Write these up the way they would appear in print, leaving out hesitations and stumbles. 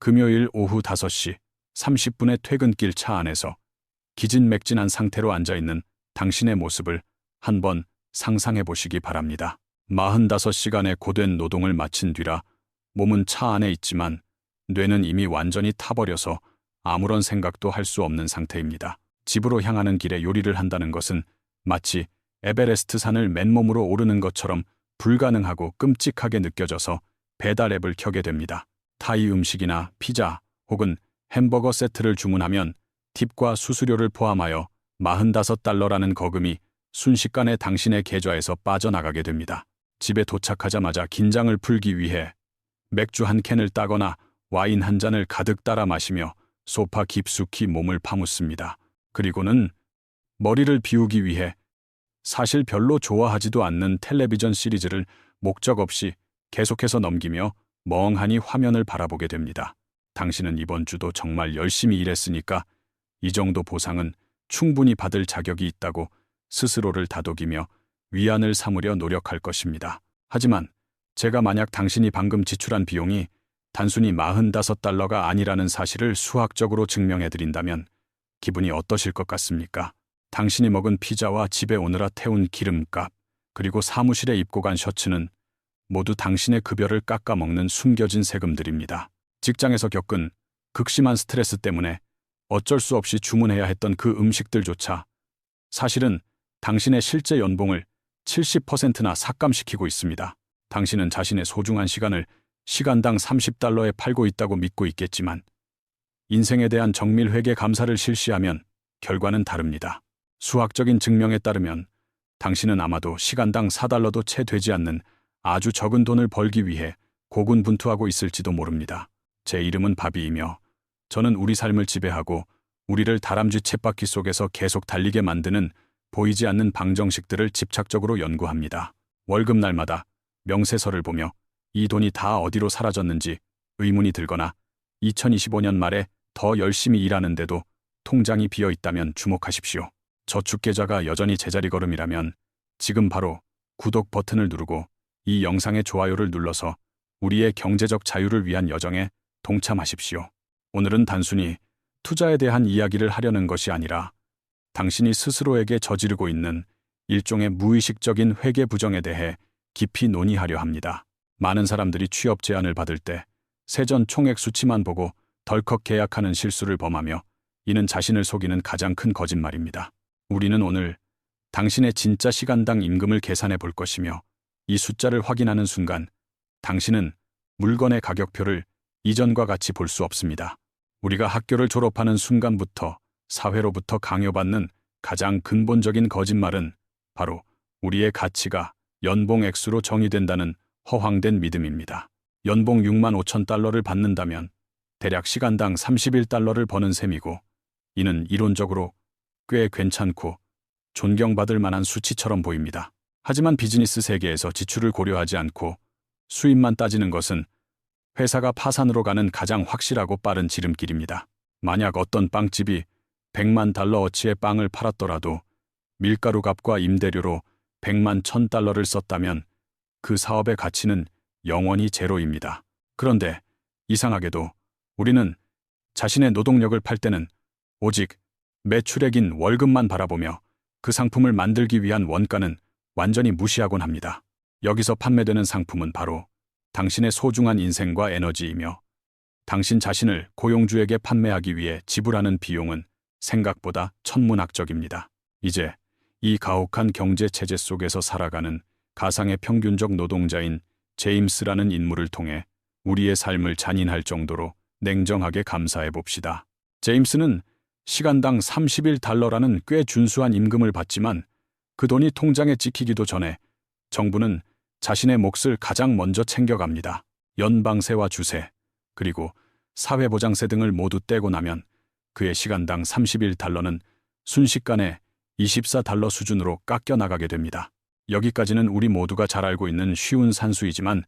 금요일 오후 5시 30분의 퇴근길 차 안에서 기진맥진한 상태로 앉아있는 당신의 모습을 한번 상상해 보시기 바랍니다. 45시간의 고된 노동을 마친 뒤라 몸은 차 안에 있지만 뇌는 이미 완전히 타버려서 아무런 생각도 할 수 없는 상태입니다. 집으로 향하는 길에 요리를 한다는 것은 마치 에베레스트 산을 맨몸으로 오르는 것처럼 불가능하고 끔찍하게 느껴져서 배달 앱을 켜게 됩니다. 타이 음식이나 피자 혹은 햄버거 세트를 주문하면 팁과 수수료를 포함하여 $45라는 거금이 순식간에 당신의 계좌에서 빠져나가게 됩니다. 집에 도착하자마자 긴장을 풀기 위해 맥주 한 캔을 따거나 와인 한 잔을 가득 따라 마시며 소파 깊숙이 몸을 파묻습니다. 그리고는 머리를 비우기 위해 사실 별로 좋아하지도 않는 텔레비전 시리즈를 목적 없이 계속해서 넘기며 멍하니 화면을 바라보게 됩니다. 당신은 이번 주도 정말 열심히 일했으니까 이 정도 보상은 충분히 받을 자격이 있다고 스스로를 다독이며 위안을 삼으려 노력할 것입니다. 하지만 제가 만약 당신이 방금 지출한 비용이 단순히 $45가 아니라는 사실을 수학적으로 증명해드린다면 기분이 어떠실 것 같습니까? 당신이 먹은 피자와 집에 오느라 태운 기름값, 그리고 사무실에 입고 간 셔츠는 모두 당신의 급여를 깎아먹는 숨겨진 세금들입니다. 직장에서 겪은 극심한 스트레스 때문에 어쩔 수 없이 주문해야 했던 그 음식들조차 사실은 당신의 실제 연봉을 70%나 삭감시키고 있습니다. 당신은 자신의 소중한 시간을 시간당 $30에 팔고 있다고 믿고 있겠지만 인생에 대한 정밀회계 감사를 실시하면 결과는 다릅니다. 수학적인 증명에 따르면 당신은 아마도 시간당 $4도 채 되지 않는 아주 적은 돈을 벌기 위해 고군분투하고 있을지도 모릅니다. 제 이름은 바비이며 저는 우리 삶을 지배하고 우리를 다람쥐 쳇바퀴 속에서 계속 달리게 만드는 보이지 않는 방정식들을 집착적으로 연구합니다. 월급날마다 명세서를 보며 이 돈이 다 어디로 사라졌는지 의문이 들거나 2025년 말에 더 열심히 일하는데도 통장이 비어 있다면 주목하십시오. 저축계좌가 여전히 제자리 걸음이라면 지금 바로 구독 버튼을 누르고 이 영상의 좋아요를 눌러서 우리의 경제적 자유를 위한 여정에 동참하십시오. 오늘은 단순히 투자에 대한 이야기를 하려는 것이 아니라 당신이 스스로에게 저지르고 있는 일종의 무의식적인 회계 부정에 대해 깊이 논의하려 합니다. 많은 사람들이 취업 제안을 받을 때 세전 총액 수치만 보고 덜컥 계약하는 실수를 범하며 이는 자신을 속이는 가장 큰 거짓말입니다. 우리는 오늘 당신의 진짜 시간당 임금을 계산해 볼 것이며 이 숫자를 확인하는 순간 당신은 물건의 가격표를 이전과 같이 볼 수 없습니다. 우리가 학교를 졸업하는 순간부터 사회로부터 강요받는 가장 근본적인 거짓말은 바로 우리의 가치가 연봉 액수로 정의된다는 허황된 믿음입니다. 연봉 $65,000를 받는다면 대략 시간당 $31를 버는 셈이고 이는 이론적으로 꽤 괜찮고 존경받을 만한 수치처럼 보입니다. 하지만 비즈니스 세계에서 지출을 고려하지 않고 수입만 따지는 것은 회사가 파산으로 가는 가장 확실하고 빠른 지름길입니다. 만약 어떤 빵집이 $10,000,000어치의 빵을 팔았더라도 밀가루 값과 임대료로 $11,000를 썼다면 그 사업의 가치는 영원히 제로입니다. 그런데 이상하게도 우리는 자신의 노동력을 팔 때는 오직 매출액인 월급만 바라보며 그 상품을 만들기 위한 원가는 완전히 무시하곤 합니다. 여기서 판매되는 상품은 바로 당신의 소중한 인생과 에너지이며 당신 자신을 고용주에게 판매하기 위해 지불하는 비용은 생각보다 천문학적입니다. 이제 이 가혹한 경제 체제 속에서 살아가는 가상의 평균적 노동자인 제임스라는 인물을 통해 우리의 삶을 잔인할 정도로 냉정하게 감사해 봅시다. 제임스는 시간당 $31라는 꽤 준수한 임금을 받지만 그 돈이 통장에 찍히기도 전에 정부는 자신의 몫을 가장 먼저 챙겨갑니다. 연방세와 주세, 그리고 사회보장세 등을 모두 떼고 나면 그의 시간당 $31는 순식간에 $24 수준으로 깎여 나가게 됩니다. 여기까지는 우리 모두가 잘 알고 있는 쉬운 산수이지만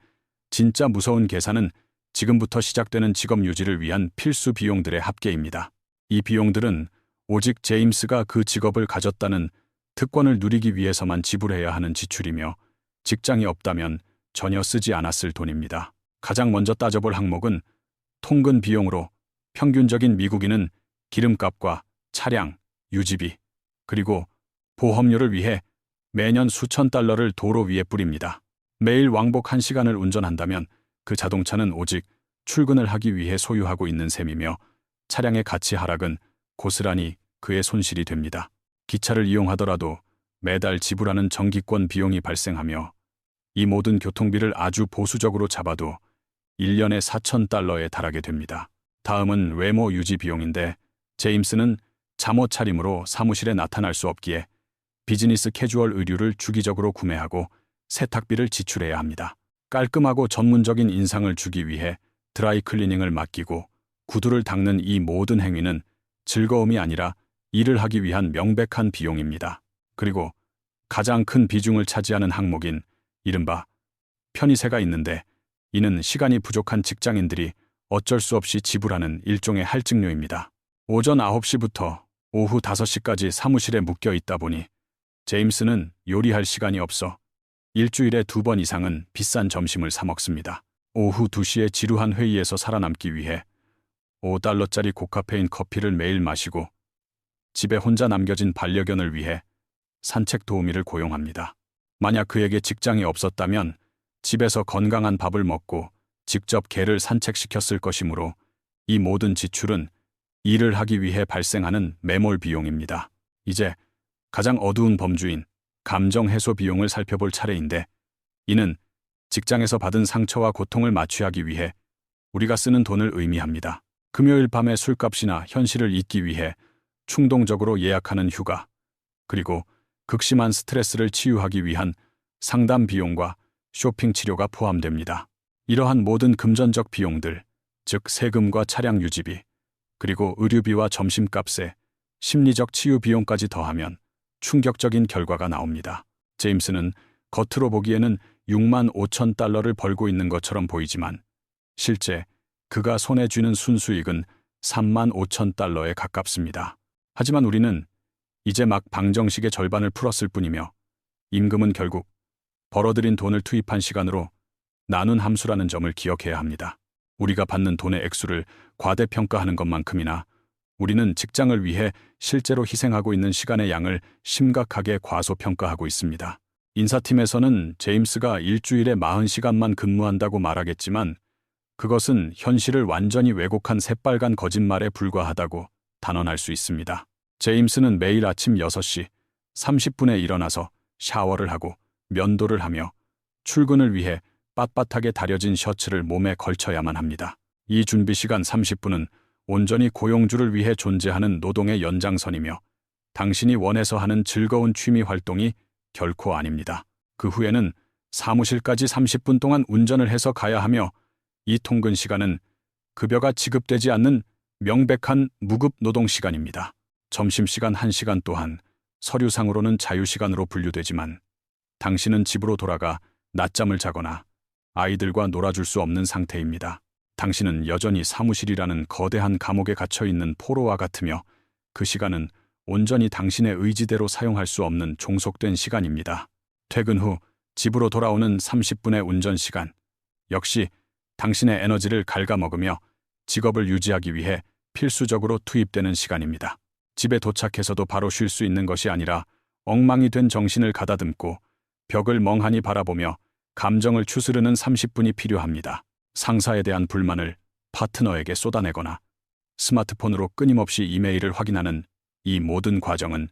진짜 무서운 계산은 지금부터 시작되는 직업 유지를 위한 필수 비용들의 합계입니다. 이 비용들은 오직 제임스가 그 직업을 가졌다는 특권을 누리기 위해서만 지불해야 하는 지출이며 직장이 없다면 전혀 쓰지 않았을 돈입니다. 가장 먼저 따져볼 항목은 통근 비용으로 평균적인 미국인은 기름값과 차량, 유지비, 그리고 보험료를 위해 매년 수천 달러를 도로 위에 뿌립니다. 매일 왕복 1시간을 운전한다면 그 자동차는 오직 출근을 하기 위해 소유하고 있는 셈이며 차량의 가치 하락은 고스란히 그의 손실이 됩니다. 기차를 이용하더라도 매달 지불하는 정기권 비용이 발생하며 이 모든 교통비를 아주 보수적으로 잡아도 1년에 4,000달러에 달하게 됩니다. 다음은 외모 유지 비용인데 제임스는 잠옷 차림으로 사무실에 나타날 수 없기에 비즈니스 캐주얼 의류를 주기적으로 구매하고 세탁비를 지출해야 합니다. 깔끔하고 전문적인 인상을 주기 위해 드라이 클리닝을 맡기고 구두를 닦는 이 모든 행위는 즐거움이 아니라 일을 하기 위한 명백한 비용입니다. 그리고 가장 큰 비중을 차지하는 항목인 이른바 편의세가 있는데 이는 시간이 부족한 직장인들이 어쩔 수 없이 지불하는 일종의 할증료입니다. 오전 9시부터 오후 5시까지 사무실에 묶여 있다 보니 제임스는 요리할 시간이 없어 일주일에 2번 이상은 비싼 점심을 사 먹습니다. 오후 2시에 지루한 회의에서 살아남기 위해 $5짜리 고카페인 커피를 매일 마시고 집에 혼자 남겨진 반려견을 위해 산책 도우미를 고용합니다. 만약 그에게 직장이 없었다면 집에서 건강한 밥을 먹고 직접 개를 산책시켰을 것이므로 이 모든 지출은 일을 하기 위해 발생하는 매몰 비용입니다. 이제 가장 어두운 범주인 감정 해소 비용을 살펴볼 차례인데 이는 직장에서 받은 상처와 고통을 마취하기 위해 우리가 쓰는 돈을 의미합니다. 금요일 밤의 술값이나 현실을 잊기 위해 충동적으로 예약하는 휴가, 그리고 극심한 스트레스를 치유하기 위한 상담 비용과 쇼핑 치료가 포함됩니다. 이러한 모든 금전적 비용들, 즉 세금과 차량 유지비, 그리고 의류비와 점심값에 심리적 치유 비용까지 더하면 충격적인 결과가 나옵니다. 제임스는 겉으로 보기에는 65,000달러를 벌고 있는 것처럼 보이지만 실제 그가 손에 쥐는 순수익은 35,000달러에 가깝습니다. 하지만 우리는 이제 막 방정식의 절반을 풀었을 뿐이며 임금은 결국 벌어들인 돈을 투입한 시간으로 나눈 함수라는 점을 기억해야 합니다. 우리가 받는 돈의 액수를 과대평가하는 것만큼이나 우리는 직장을 위해 실제로 희생하고 있는 시간의 양을 심각하게 과소평가하고 있습니다. 인사팀에서는 제임스가 일주일에 40시간만 근무한다고 말하겠지만 그것은 현실을 완전히 왜곡한 새빨간 거짓말에 불과하다고 단언할 수 있습니다. 제임스는 매일 아침 6시 30분에 일어나서 샤워를 하고 면도를 하며 출근을 위해 빳빳하게 다려진 셔츠를 몸에 걸쳐야만 합니다. 이 준비시간 30분은 온전히 고용주를 위해 존재하는 노동의 연장선이며 당신이 원해서 하는 즐거운 취미 활동이 결코 아닙니다. 그 후에는 사무실까지 30분 동안 운전을 해서 가야 하며 이 통근 시간은 급여가 지급되지 않는 명백한 무급 노동 시간입니다. 점심시간 1시간 또한 서류상으로는 자유시간으로 분류되지만 당신은 집으로 돌아가 낮잠을 자거나 아이들과 놀아줄 수 없는 상태입니다. 당신은 여전히 사무실이라는 거대한 감옥에 갇혀 있는 포로와 같으며 그 시간은 온전히 당신의 의지대로 사용할 수 없는 종속된 시간입니다. 퇴근 후 집으로 돌아오는 30분의 운전 시간, 역시 당신의 에너지를 갉아먹으며 직업을 유지하기 위해 필수적으로 투입되는 시간입니다. 집에 도착해서도 바로 쉴 수 있는 것이 아니라 엉망이 된 정신을 가다듬고 벽을 멍하니 바라보며 감정을 추스르는 30분이 필요합니다. 상사에 대한 불만을 파트너에게 쏟아내거나 스마트폰으로 끊임없이 이메일을 확인하는 이 모든 과정은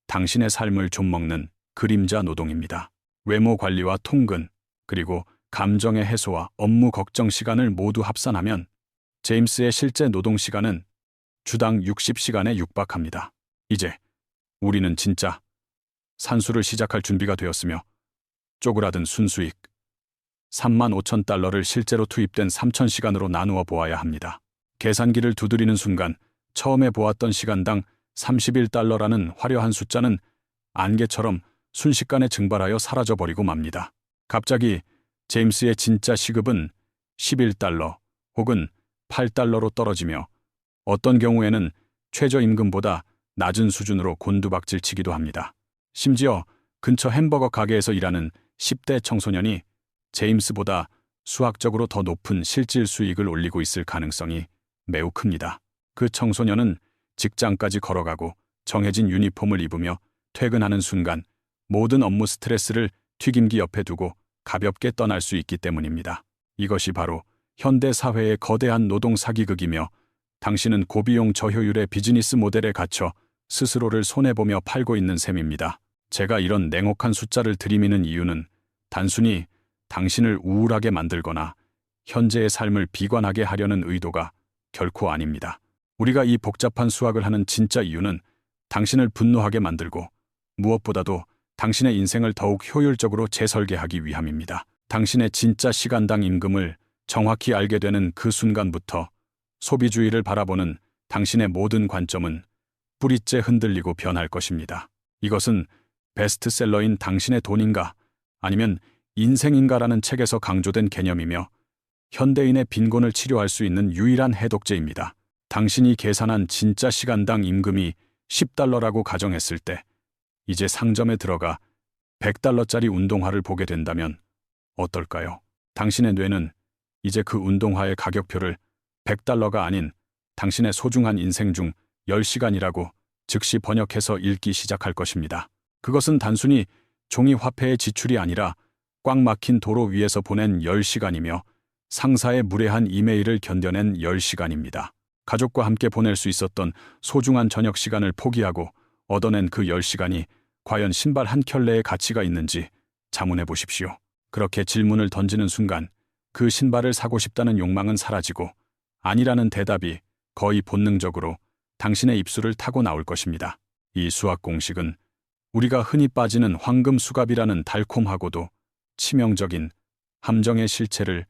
당신의 삶을 좀먹는 그림자 노동입니다. 외모 관리와 통근, 그리고 감정의 해소와 업무 걱정 시간을 모두 합산하면 제임스의 실제 노동 시간은 주당 60시간에 육박합니다. 이제 우리는 진짜 산수를 시작할 준비가 되었으며 쪼그라든 순수익 35,000달러를 실제로 투입된 3,000시간으로 나누어 보아야 합니다. 계산기를 두드리는 순간 처음에 보았던 시간당 31달러라는 화려한 숫자는 안개처럼 순식간에 증발하여 사라져버리고 맙니다. 갑자기 제임스의 진짜 시급은 11달러 혹은 8달러로 떨어지며 어떤 경우에는 최저임금보다 낮은 수준으로 곤두박질치기도 합니다. 심지어 근처 햄버거 가게에서 일하는 10대 청소년이 제임스보다 수학적으로 더 높은 실질 수익을 올리고 있을 가능성이 매우 큽니다. 그 청소년은 직장까지 걸어가고 정해진 유니폼을 입으며 퇴근하는 순간 모든 업무 스트레스를 튀김기 옆에 두고 가볍게 떠날 수 있기 때문입니다. 이것이 바로 현대 사회의 거대한 노동 사기극이며, 당신은 고비용 저효율의 비즈니스 모델에 갇혀 스스로를 손해보며 팔고 있는 셈입니다. 제가 이런 냉혹한 숫자를 들이미는 이유는 단순히 당신을 우울하게 만들거나 현재의 삶을 비관하게 하려는 의도가 결코 아닙니다. 우리가 이 복잡한 수학을 하는 진짜 이유는 당신을 분노하게 만들고 무엇보다도 당신의 인생을 더욱 효율적으로 재설계하기 위함입니다. 당신의 진짜 시간당 임금을 정확히 알게 되는 그 순간부터 소비주의를 바라보는 당신의 모든 관점은 뿌리째 흔들리고 변할 것입니다. 이것은 베스트셀러인 당신의 돈인가 아니면 인생인가라는 책에서 강조된 개념이며, 현대인의 빈곤을 치료할 수 있는 유일한 해독제입니다. 당신이 계산한 진짜 시간당 임금이 $10라고 가정했을 때 이제 상점에 들어가 $100짜리 운동화를 보게 된다면 어떨까요? 당신의 뇌는 이제 그 운동화의 가격표를 $100가 아닌 당신의 소중한 인생 중 10시간이라고 즉시 번역해서 읽기 시작할 것입니다. 그것은 단순히 종이 화폐의 지출이 아니라 꽉 막힌 도로 위에서 보낸 10시간이며 상사의 무례한 이메일을 견뎌낸 10시간입니다. 가족과 함께 보낼 수 있었던 소중한 저녁 시간을 포기하고 얻어낸 그 10시간이 과연 신발 한 켤레의 가치가 있는지 자문해 보십시오. 그렇게 질문을 던지는 순간 그 신발을 사고 싶다는 욕망은 사라지고 아니라는 대답이 거의 본능적으로 당신의 입술을 타고 나올 것입니다. 이 수학 공식은 우리가 흔히 빠지는 황금 수갑이라는 달콤하고도 치명적인 함정의 실체를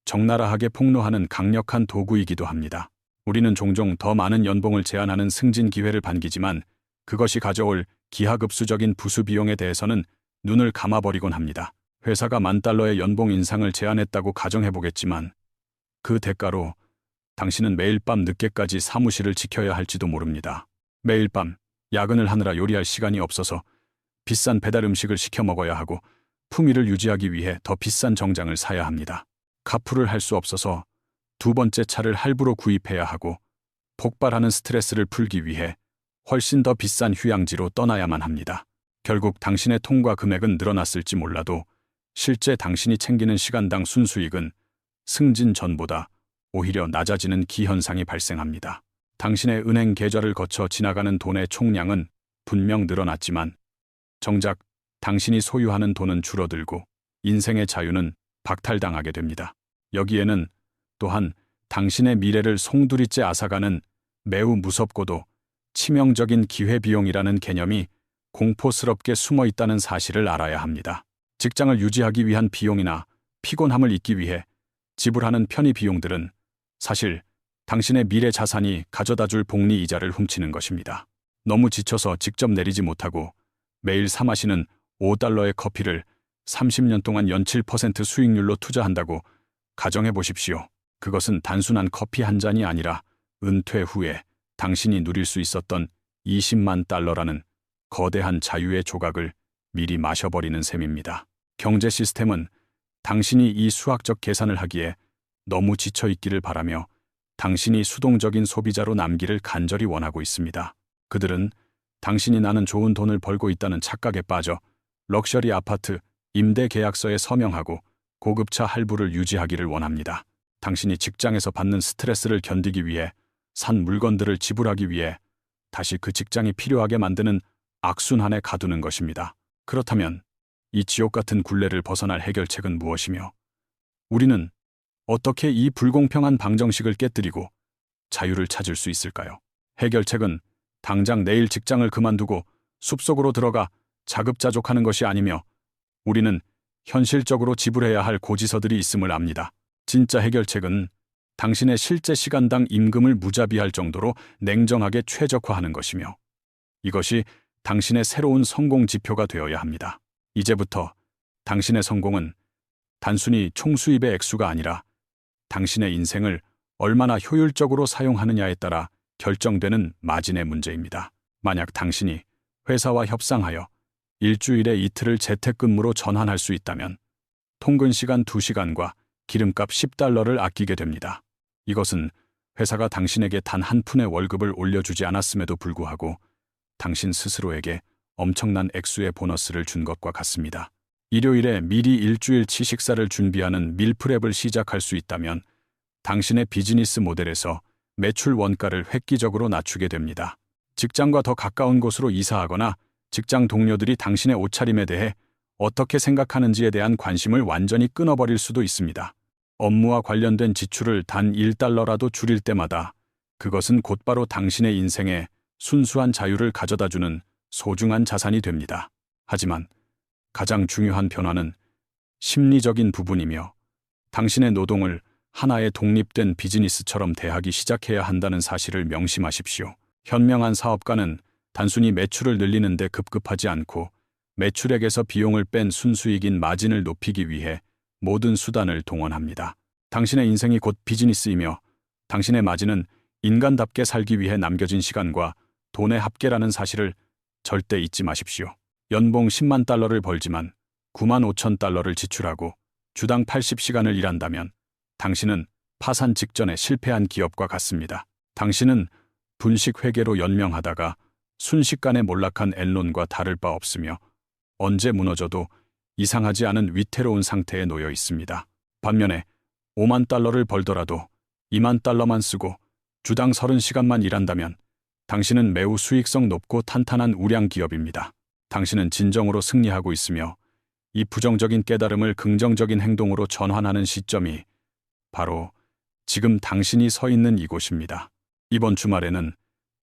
적나라하게 폭로하는 강력한 도구이기도 합니다. 우리는 종종 더 많은 연봉을 제안하는 승진 기회를 반기지만 그것이 가져올 기하급수적인 부수 비용에 대해서는 눈을 감아버리곤 합니다. 회사가 $10,000의 연봉 인상을 제안했다고 가정해보겠지만 그 대가로 당신은 매일 밤 늦게까지 사무실을 지켜야 할지도 모릅니다. 매일 밤 야근을 하느라 요리할 시간이 없어서 비싼 배달 음식을 시켜 먹어야 하고 품위를 유지하기 위해 더 비싼 정장을 사야 합니다. 카풀을 할 수 없어서 두 번째 차를 할부로 구입해야 하고 폭발하는 스트레스를 풀기 위해 훨씬 더 비싼 휴양지로 떠나야만 합니다. 결국 당신의 통과 금액은 늘어났을지 몰라도 실제 당신이 챙기는 시간당 순수익은 승진 전보다 오히려 낮아지는 기현상이 발생합니다. 당신의 은행 계좌를 거쳐 지나가는 돈의 총량은 분명 늘어났지만 정작 당신이 소유하는 돈은 줄어들고 인생의 자유는 박탈당하게 됩니다. 여기에는 또한 당신의 미래를 송두리째 앗아가는 매우 무섭고도 치명적인 기회비용이라는 개념이 공포스럽게 숨어 있다는 사실을 알아야 합니다. 직장을 유지하기 위한 비용이나 피곤함을 잊기 위해 지불하는 편의 비용들은 사실 당신의 미래 자산이 가져다줄 복리 이자를 훔치는 것입니다. 너무 지쳐서 직접 내리지 못하고 매일 사 마시는 $5의 커피를 30년 동안 연 7% 수익률로 투자한다고 가정해 보십시오. 그것은 단순한 커피 한 잔이 아니라 은퇴 후에 당신이 누릴 수 있었던 $200,000라는 거대한 자유의 조각을 미리 마셔버리는 셈입니다. 경제 시스템은 당신이 이 수학적 계산을 하기에 너무 지쳐 있기를 바라며 당신이 수동적인 소비자로 남기를 간절히 원하고 있습니다. 그들은 당신이 나는 좋은 돈을 벌고 있다는 착각에 빠져 럭셔리 아파트 임대 계약서에 서명하고 고급차 할부를 유지하기를 원합니다. 당신이 직장에서 받는 스트레스를 견디기 위해 산 물건들을 지불하기 위해 다시 그 직장이 필요하게 만드는 악순환에 가두는 것입니다. 그렇다면 이 지옥 같은 굴레를 벗어날 해결책은 무엇이며 우리는 어떻게 이 불공평한 방정식을 깨뜨리고 자유를 찾을 수 있을까요? 해결책은 당장 내일 직장을 그만두고 숲속으로 들어가 자급자족하는 것이 아니며 우리는 현실적으로 지불해야 할 고지서들이 있음을 압니다. 진짜 해결책은 당신의 실제 시간당 임금을 무자비할 정도로 냉정하게 최적화하는 것이며 이것이 당신의 새로운 성공 지표가 되어야 합니다. 이제부터 당신의 성공은 단순히 총수입의 액수가 아니라 당신의 인생을 얼마나 효율적으로 사용하느냐에 따라 결정되는 마진의 문제입니다. 만약 당신이 회사와 협상하여 일주일에 이틀을 재택근무로 전환할 수 있다면 통근 시간 2시간과 기름값 $10를 아끼게 됩니다. 이것은 회사가 당신에게 단 한 푼의 월급을 올려주지 않았음에도 불구하고 당신 스스로에게 엄청난 액수의 보너스를 준 것과 같습니다. 일요일에 미리 일주일치 식사를 준비하는 밀프렙을 시작할 수 있다면 당신의 비즈니스 모델에서 매출 원가를 획기적으로 낮추게 됩니다. 직장과 더 가까운 곳으로 이사하거나 직장 동료들이 당신의 옷차림에 대해 어떻게 생각하는지에 대한 관심을 완전히 끊어버릴 수도 있습니다. 업무와 관련된 지출을 단 $1라도 줄일 때마다 그것은 곧바로 당신의 인생에 순수한 자유를 가져다주는 소중한 자산이 됩니다. 하지만 가장 중요한 변화는 심리적인 부분이며 당신의 노동을 하나의 독립된 비즈니스처럼 대하기 시작해야 한다는 사실을 명심하십시오. 현명한 사업가는 단순히 매출을 늘리는 데 급급하지 않고 매출액에서 비용을 뺀 순수익인 마진을 높이기 위해 모든 수단을 동원합니다. 당신의 인생이 곧 비즈니스이며 당신의 마진은 인간답게 살기 위해 남겨진 시간과 돈의 합계라는 사실을 절대 잊지 마십시오. 연봉 $100,000를 벌지만 $95,000를 지출하고 주당 80시간을 일한다면 당신은 파산 직전에 실패한 기업과 같습니다. 당신은 분식 회계로 연명하다가 순식간에 몰락한 엔론과 다를 바 없으며 언제 무너져도 이상하지 않은 위태로운 상태에 놓여 있습니다. 반면에 $50,000를 벌더라도 $20,000만 쓰고 주당 30시간만 일한다면 당신은 매우 수익성 높고 탄탄한 우량 기업입니다. 당신은 진정으로 승리하고 있으며 이 부정적인 깨달음을 긍정적인 행동으로 전환하는 시점이 바로 지금 당신이 서 있는 이곳입니다. 이번 주말에는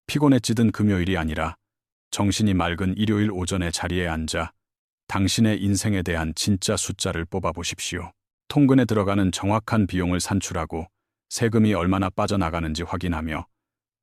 피곤에 찌든 금요일이 아니라 정신이 맑은 일요일 오전에 자리에 앉아 당신의 인생에 대한 진짜 숫자를 뽑아보십시오. 통근에 들어가는 정확한 비용을 산출하고 세금이 얼마나 빠져나가는지 확인하며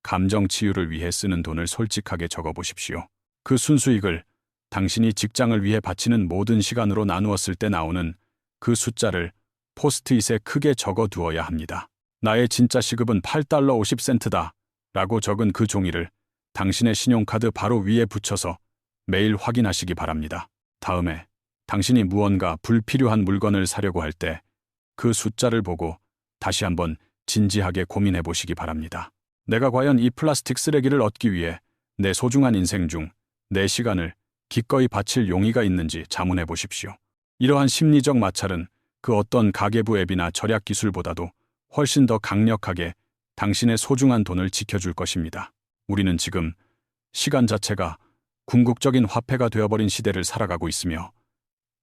감정 치유를 위해 쓰는 돈을 솔직하게 적어보십시오. 그 순수익을 당신이 직장을 위해 바치는 모든 시간으로 나누었을 때 나오는 그 숫자를 포스트잇에 크게 적어두어야 합니다. 나의 진짜 시급은 $8.50다 라고 적은 그 종이를 당신의 신용카드 바로 위에 붙여서 매일 확인하시기 바랍니다. 다음에 당신이 무언가 불필요한 물건을 사려고 할 때 그 숫자를 보고 다시 한번 진지하게 고민해 보시기 바랍니다. 내가 과연 이 플라스틱 쓰레기를 얻기 위해 내 소중한 인생 중 내 시간을 기꺼이 바칠 용의가 있는지 자문해 보십시오. 이러한 심리적 마찰은 그 어떤 가계부 앱이나 절약 기술보다도 훨씬 더 강력하게 당신의 소중한 돈을 지켜줄 것입니다. 우리는 지금 시간 자체가 궁극적인 화폐가 되어버린 시대를 살아가고 있으며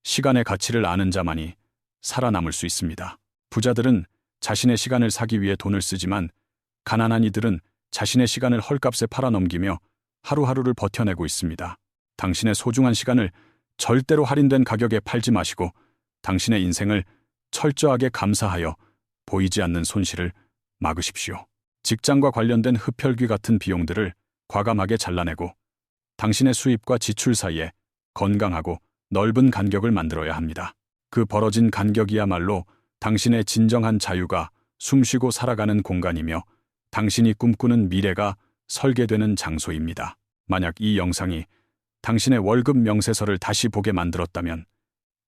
시간의 가치를 아는 자만이 살아남을 수 있습니다. 부자들은 자신의 시간을 사기 위해 돈을 쓰지만 가난한 이들은 자신의 시간을 헐값에 팔아넘기며 하루하루를 버텨내고 있습니다. 당신의 소중한 시간을 절대로 할인된 가격에 팔지 마시고 당신의 인생을 철저하게 감사하여 보이지 않는 손실을 막으십시오. 직장과 관련된 흡혈귀 같은 비용들을 과감하게 잘라내고 당신의 수입과 지출 사이에 건강하고 넓은 간격을 만들어야 합니다. 그 벌어진 간격이야말로 당신의 진정한 자유가 숨쉬고 살아가는 공간이며 당신이 꿈꾸는 미래가 설계되는 장소입니다. 만약 이 영상이 당신의 월급 명세서를 다시 보게 만들었다면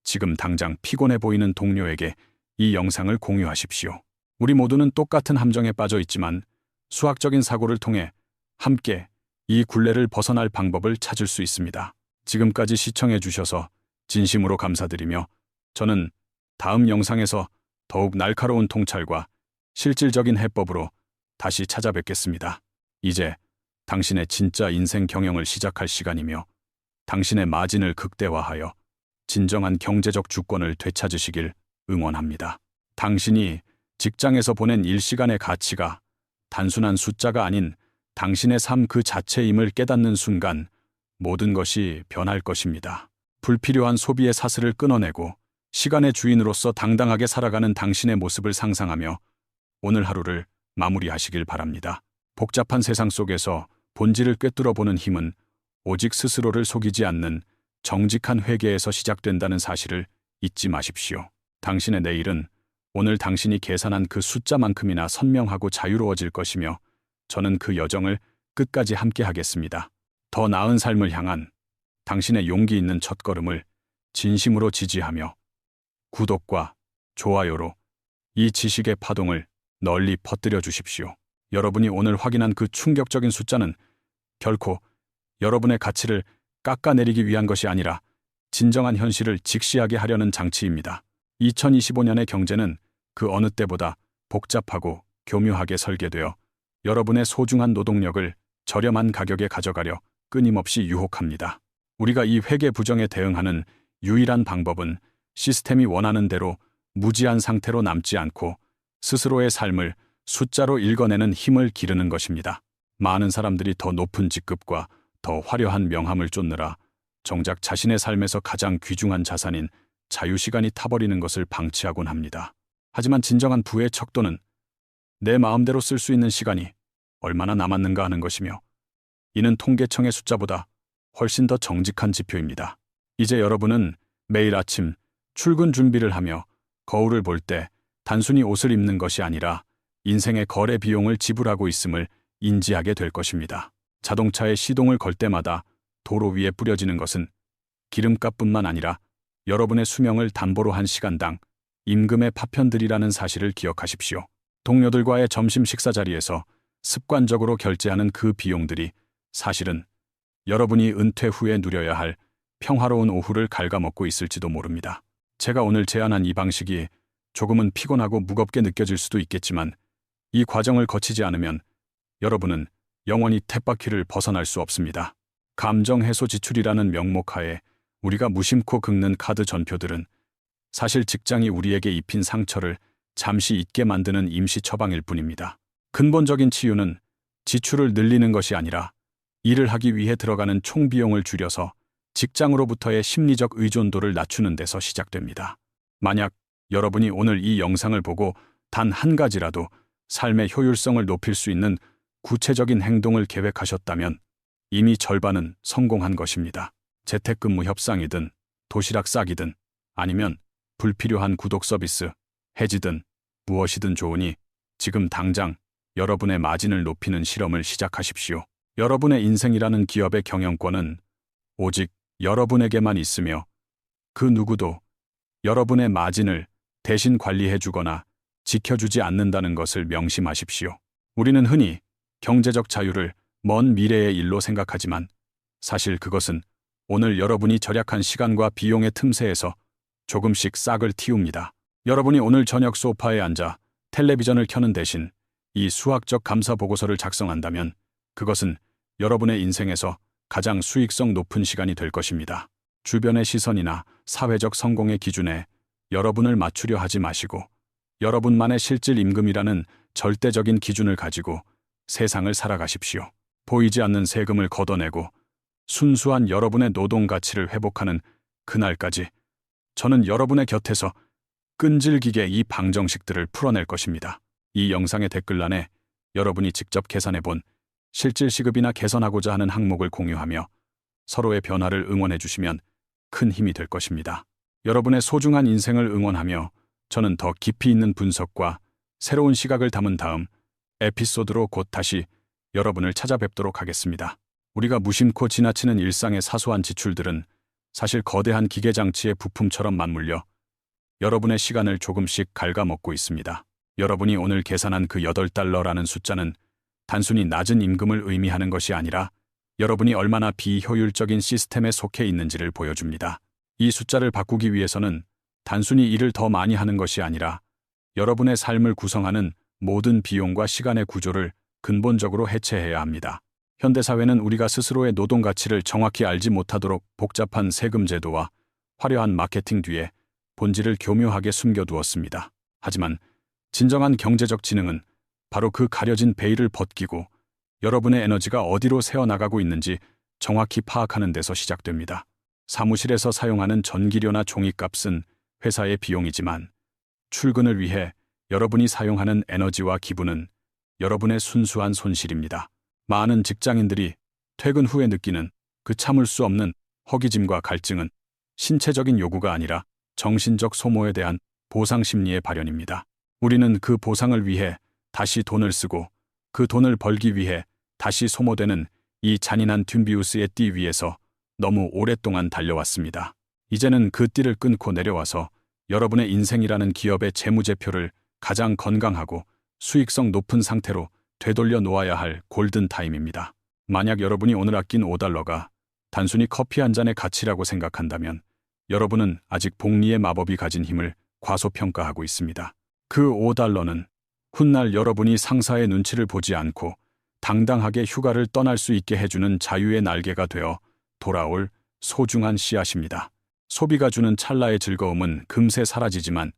지금 당장 피곤해 보이는 동료에게 이 영상을 공유하십시오. 우리 모두는 똑같은 함정에 빠져 있지만 수학적인 사고를 통해 함께 이 굴레를 벗어날 방법을 찾을 수 있습니다. 지금까지 시청해 주셔서 진심으로 감사드리며 저는 다음 영상에서 더욱 날카로운 통찰과 실질적인 해법으로 다시 찾아뵙겠습니다. 이제 당신의 진짜 인생 경영을 시작할 시간이며 당신의 마진을 극대화하여 진정한 경제적 주권을 되찾으시길 응원합니다. 당신이 직장에서 보낸 일시간의 가치가 단순한 숫자가 아닌 당신의 삶 그 자체임을 깨닫는 순간 모든 것이 변할 것입니다. 불필요한 소비의 사슬을 끊어내고 시간의 주인으로서 당당하게 살아가는 당신의 모습을 상상하며 오늘 하루를 마무리하시길 바랍니다. 복잡한 세상 속에서 본질을 꿰뚫어 보는 힘은 오직 스스로를 속이지 않는 정직한 회개에서 시작된다는 사실을 잊지 마십시오. 당신의 내일은 오늘 당신이 계산한 그 숫자만큼이나 선명하고 자유로워질 것이며 저는 그 여정을 끝까지 함께 하겠습니다. 더 나은 삶을 향한 당신의 용기 있는 첫걸음을 진심으로 지지하며 구독과 좋아요로 이 지식의 파동을 널리 퍼뜨려 주십시오. 여러분이 오늘 확인한 그 충격적인 숫자는 결코 여러분의 가치를 깎아내리기 위한 것이 아니라 진정한 현실을 직시하게 하려는 장치입니다. 2025년의 경제는 그 어느 때보다 복잡하고 교묘하게 설계되어 여러분의 소중한 노동력을 저렴한 가격에 가져가려 끊임없이 유혹합니다. 우리가 이 회계 부정에 대응하는 유일한 방법은 시스템이 원하는 대로 무지한 상태로 남지 않고 스스로의 삶을 숫자로 읽어내는 힘을 기르는 것입니다. 많은 사람들이 더 높은 직급과 더 화려한 명함을 쫓느라 정작 자신의 삶에서 가장 귀중한 자산인 자유시간이 타버리는 것을 방치하곤 합니다. 하지만 진정한 부의 척도는 내 마음대로 쓸 수 있는 시간이 얼마나 남았는가 하는 것이며, 이는 통계청의 숫자보다 훨씬 더 정직한 지표입니다. 이제 여러분은 매일 아침 출근 준비를 하며 거울을 볼 때 단순히 옷을 입는 것이 아니라 인생의 거래 비용을 지불하고 있음을 인지하게 될 것입니다. 자동차에 시동을 걸 때마다 도로 위에 뿌려지는 것은 기름값뿐만 아니라 여러분의 수명을 담보로 한 시간당 임금의 파편들이라는 사실을 기억하십시오. 동료들과의 점심 식사 자리에서 습관적으로 결제하는 그 비용들이 사실은 여러분이 은퇴 후에 누려야 할 평화로운 오후를 갉아먹고 있을지도 모릅니다. 제가 오늘 제안한 이 방식이 조금은 피곤하고 무겁게 느껴질 수도 있겠지만, 이 과정을 거치지 않으면 여러분은 영원히 쳇바퀴를 벗어날 수 없습니다. 감정 해소 지출이라는 명목하에 우리가 무심코 긁는 카드 전표들은 사실 직장이 우리에게 입힌 상처를 잠시 잊게 만드는 임시 처방일 뿐입니다. 근본적인 치유는 지출을 늘리는 것이 아니라 일을 하기 위해 들어가는 총 비용을 줄여서 직장으로부터의 심리적 의존도를 낮추는 데서 시작됩니다. 만약 여러분이 오늘 이 영상을 보고 단 한 가지라도 삶의 효율성을 높일 수 있는 구체적인 행동을 계획하셨다면 이미 절반은 성공한 것입니다. 재택근무 협상이든 도시락 싸기든 아니면 불필요한 구독 서비스 해지든 무엇이든 좋으니 지금 당장 여러분의 마진을 높이는 실험을 시작하십시오. 여러분의 인생이라는 기업의 경영권은 오직 여러분에게만 있으며, 그 누구도 여러분의 마진을 대신 관리해주거나 지켜주지 않는다는 것을 명심하십시오. 우리는 흔히 경제적 자유를 먼 미래의 일로 생각하지만 사실 그것은 오늘 여러분이 절약한 시간과 비용의 틈새에서 조금씩 싹을 틔웁니다. 여러분이 오늘 저녁 소파에 앉아 텔레비전을 켜는 대신 이 수학적 감사 보고서를 작성한다면 그것은 여러분의 인생에서 가장 수익성 높은 시간이 될 것입니다. 주변의 시선이나 사회적 성공의 기준에 여러분을 맞추려 하지 마시고 여러분만의 실질 임금이라는 절대적인 기준을 가지고 세상을 살아가십시오. 보이지 않는 세금을 걷어내고 순수한 여러분의 노동 가치를 회복하는 그날까지 저는 여러분의 곁에서 끈질기게 이 방정식들을 풀어낼 것입니다. 이 영상의 댓글란에 여러분이 직접 계산해본 실질 시급이나 개선하고자 하는 항목을 공유하며 서로의 변화를 응원해 주시면 큰 힘이 될 것입니다. 여러분의 소중한 인생을 응원하며 저는 더 깊이 있는 분석과 새로운 시각을 담은 다음 에피소드로 곧 다시 여러분을 찾아뵙도록 하겠습니다. 우리가 무심코 지나치는 일상의 사소한 지출들은 사실 거대한 기계장치의 부품처럼 맞물려 여러분의 시간을 조금씩 갉아먹고 있습니다. 여러분이 오늘 계산한 그 $8라는 숫자는 단순히 낮은 임금을 의미하는 것이 아니라 여러분이 얼마나 비효율적인 시스템에 속해 있는지를 보여줍니다. 이 숫자를 바꾸기 위해서는 단순히 일을 더 많이 하는 것이 아니라 여러분의 삶을 구성하는 모든 비용과 시간의 구조를 근본적으로 해체해야 합니다. 현대사회는 우리가 스스로의 노동 가치를 정확히 알지 못하도록 복잡한 세금 제도와 화려한 마케팅 뒤에 본질을 교묘하게 숨겨두었습니다. 하지만 진정한 경제적 지능은 바로 그 가려진 베일을 벗기고 여러분의 에너지가 어디로 새어나가고 있는지 정확히 파악하는 데서 시작됩니다. 사무실에서 사용하는 전기료나 종이값은 회사의 비용이지만 출근을 위해 여러분이 사용하는 에너지와 기분은 여러분의 순수한 손실입니다. 많은 직장인들이 퇴근 후에 느끼는 그 참을 수 없는 허기짐과 갈증은 신체적인 요구가 아니라 정신적 소모에 대한 보상 심리의 발현입니다. 우리는 그 보상을 위해 다시 돈을 쓰고 그 돈을 벌기 위해 다시 소모되는 이 잔인한 튠비우스의 띠 위에서 너무 오랫동안 달려왔습니다. 이제는 그 띠를 끊고 내려와서 여러분의 인생이라는 기업의 재무제표를 가장 건강하고 수익성 높은 상태로 되돌려 놓아야 할 골든타임입니다. 만약 여러분이 오늘 아낀 5달러가 단순히 커피 한 잔의 가치라고 생각한다면 여러분은 아직 복리의 마법이 가진 힘을 과소평가하고 있습니다. 그 5달러는 훗날 여러분이 상사의 눈치를 보지 않고 당당하게 휴가를 떠날 수 있게 해주는 자유의 날개가 되어 돌아올 소중한 씨앗입니다. 소비가 주는 찰나의 즐거움은 금세 사라지지만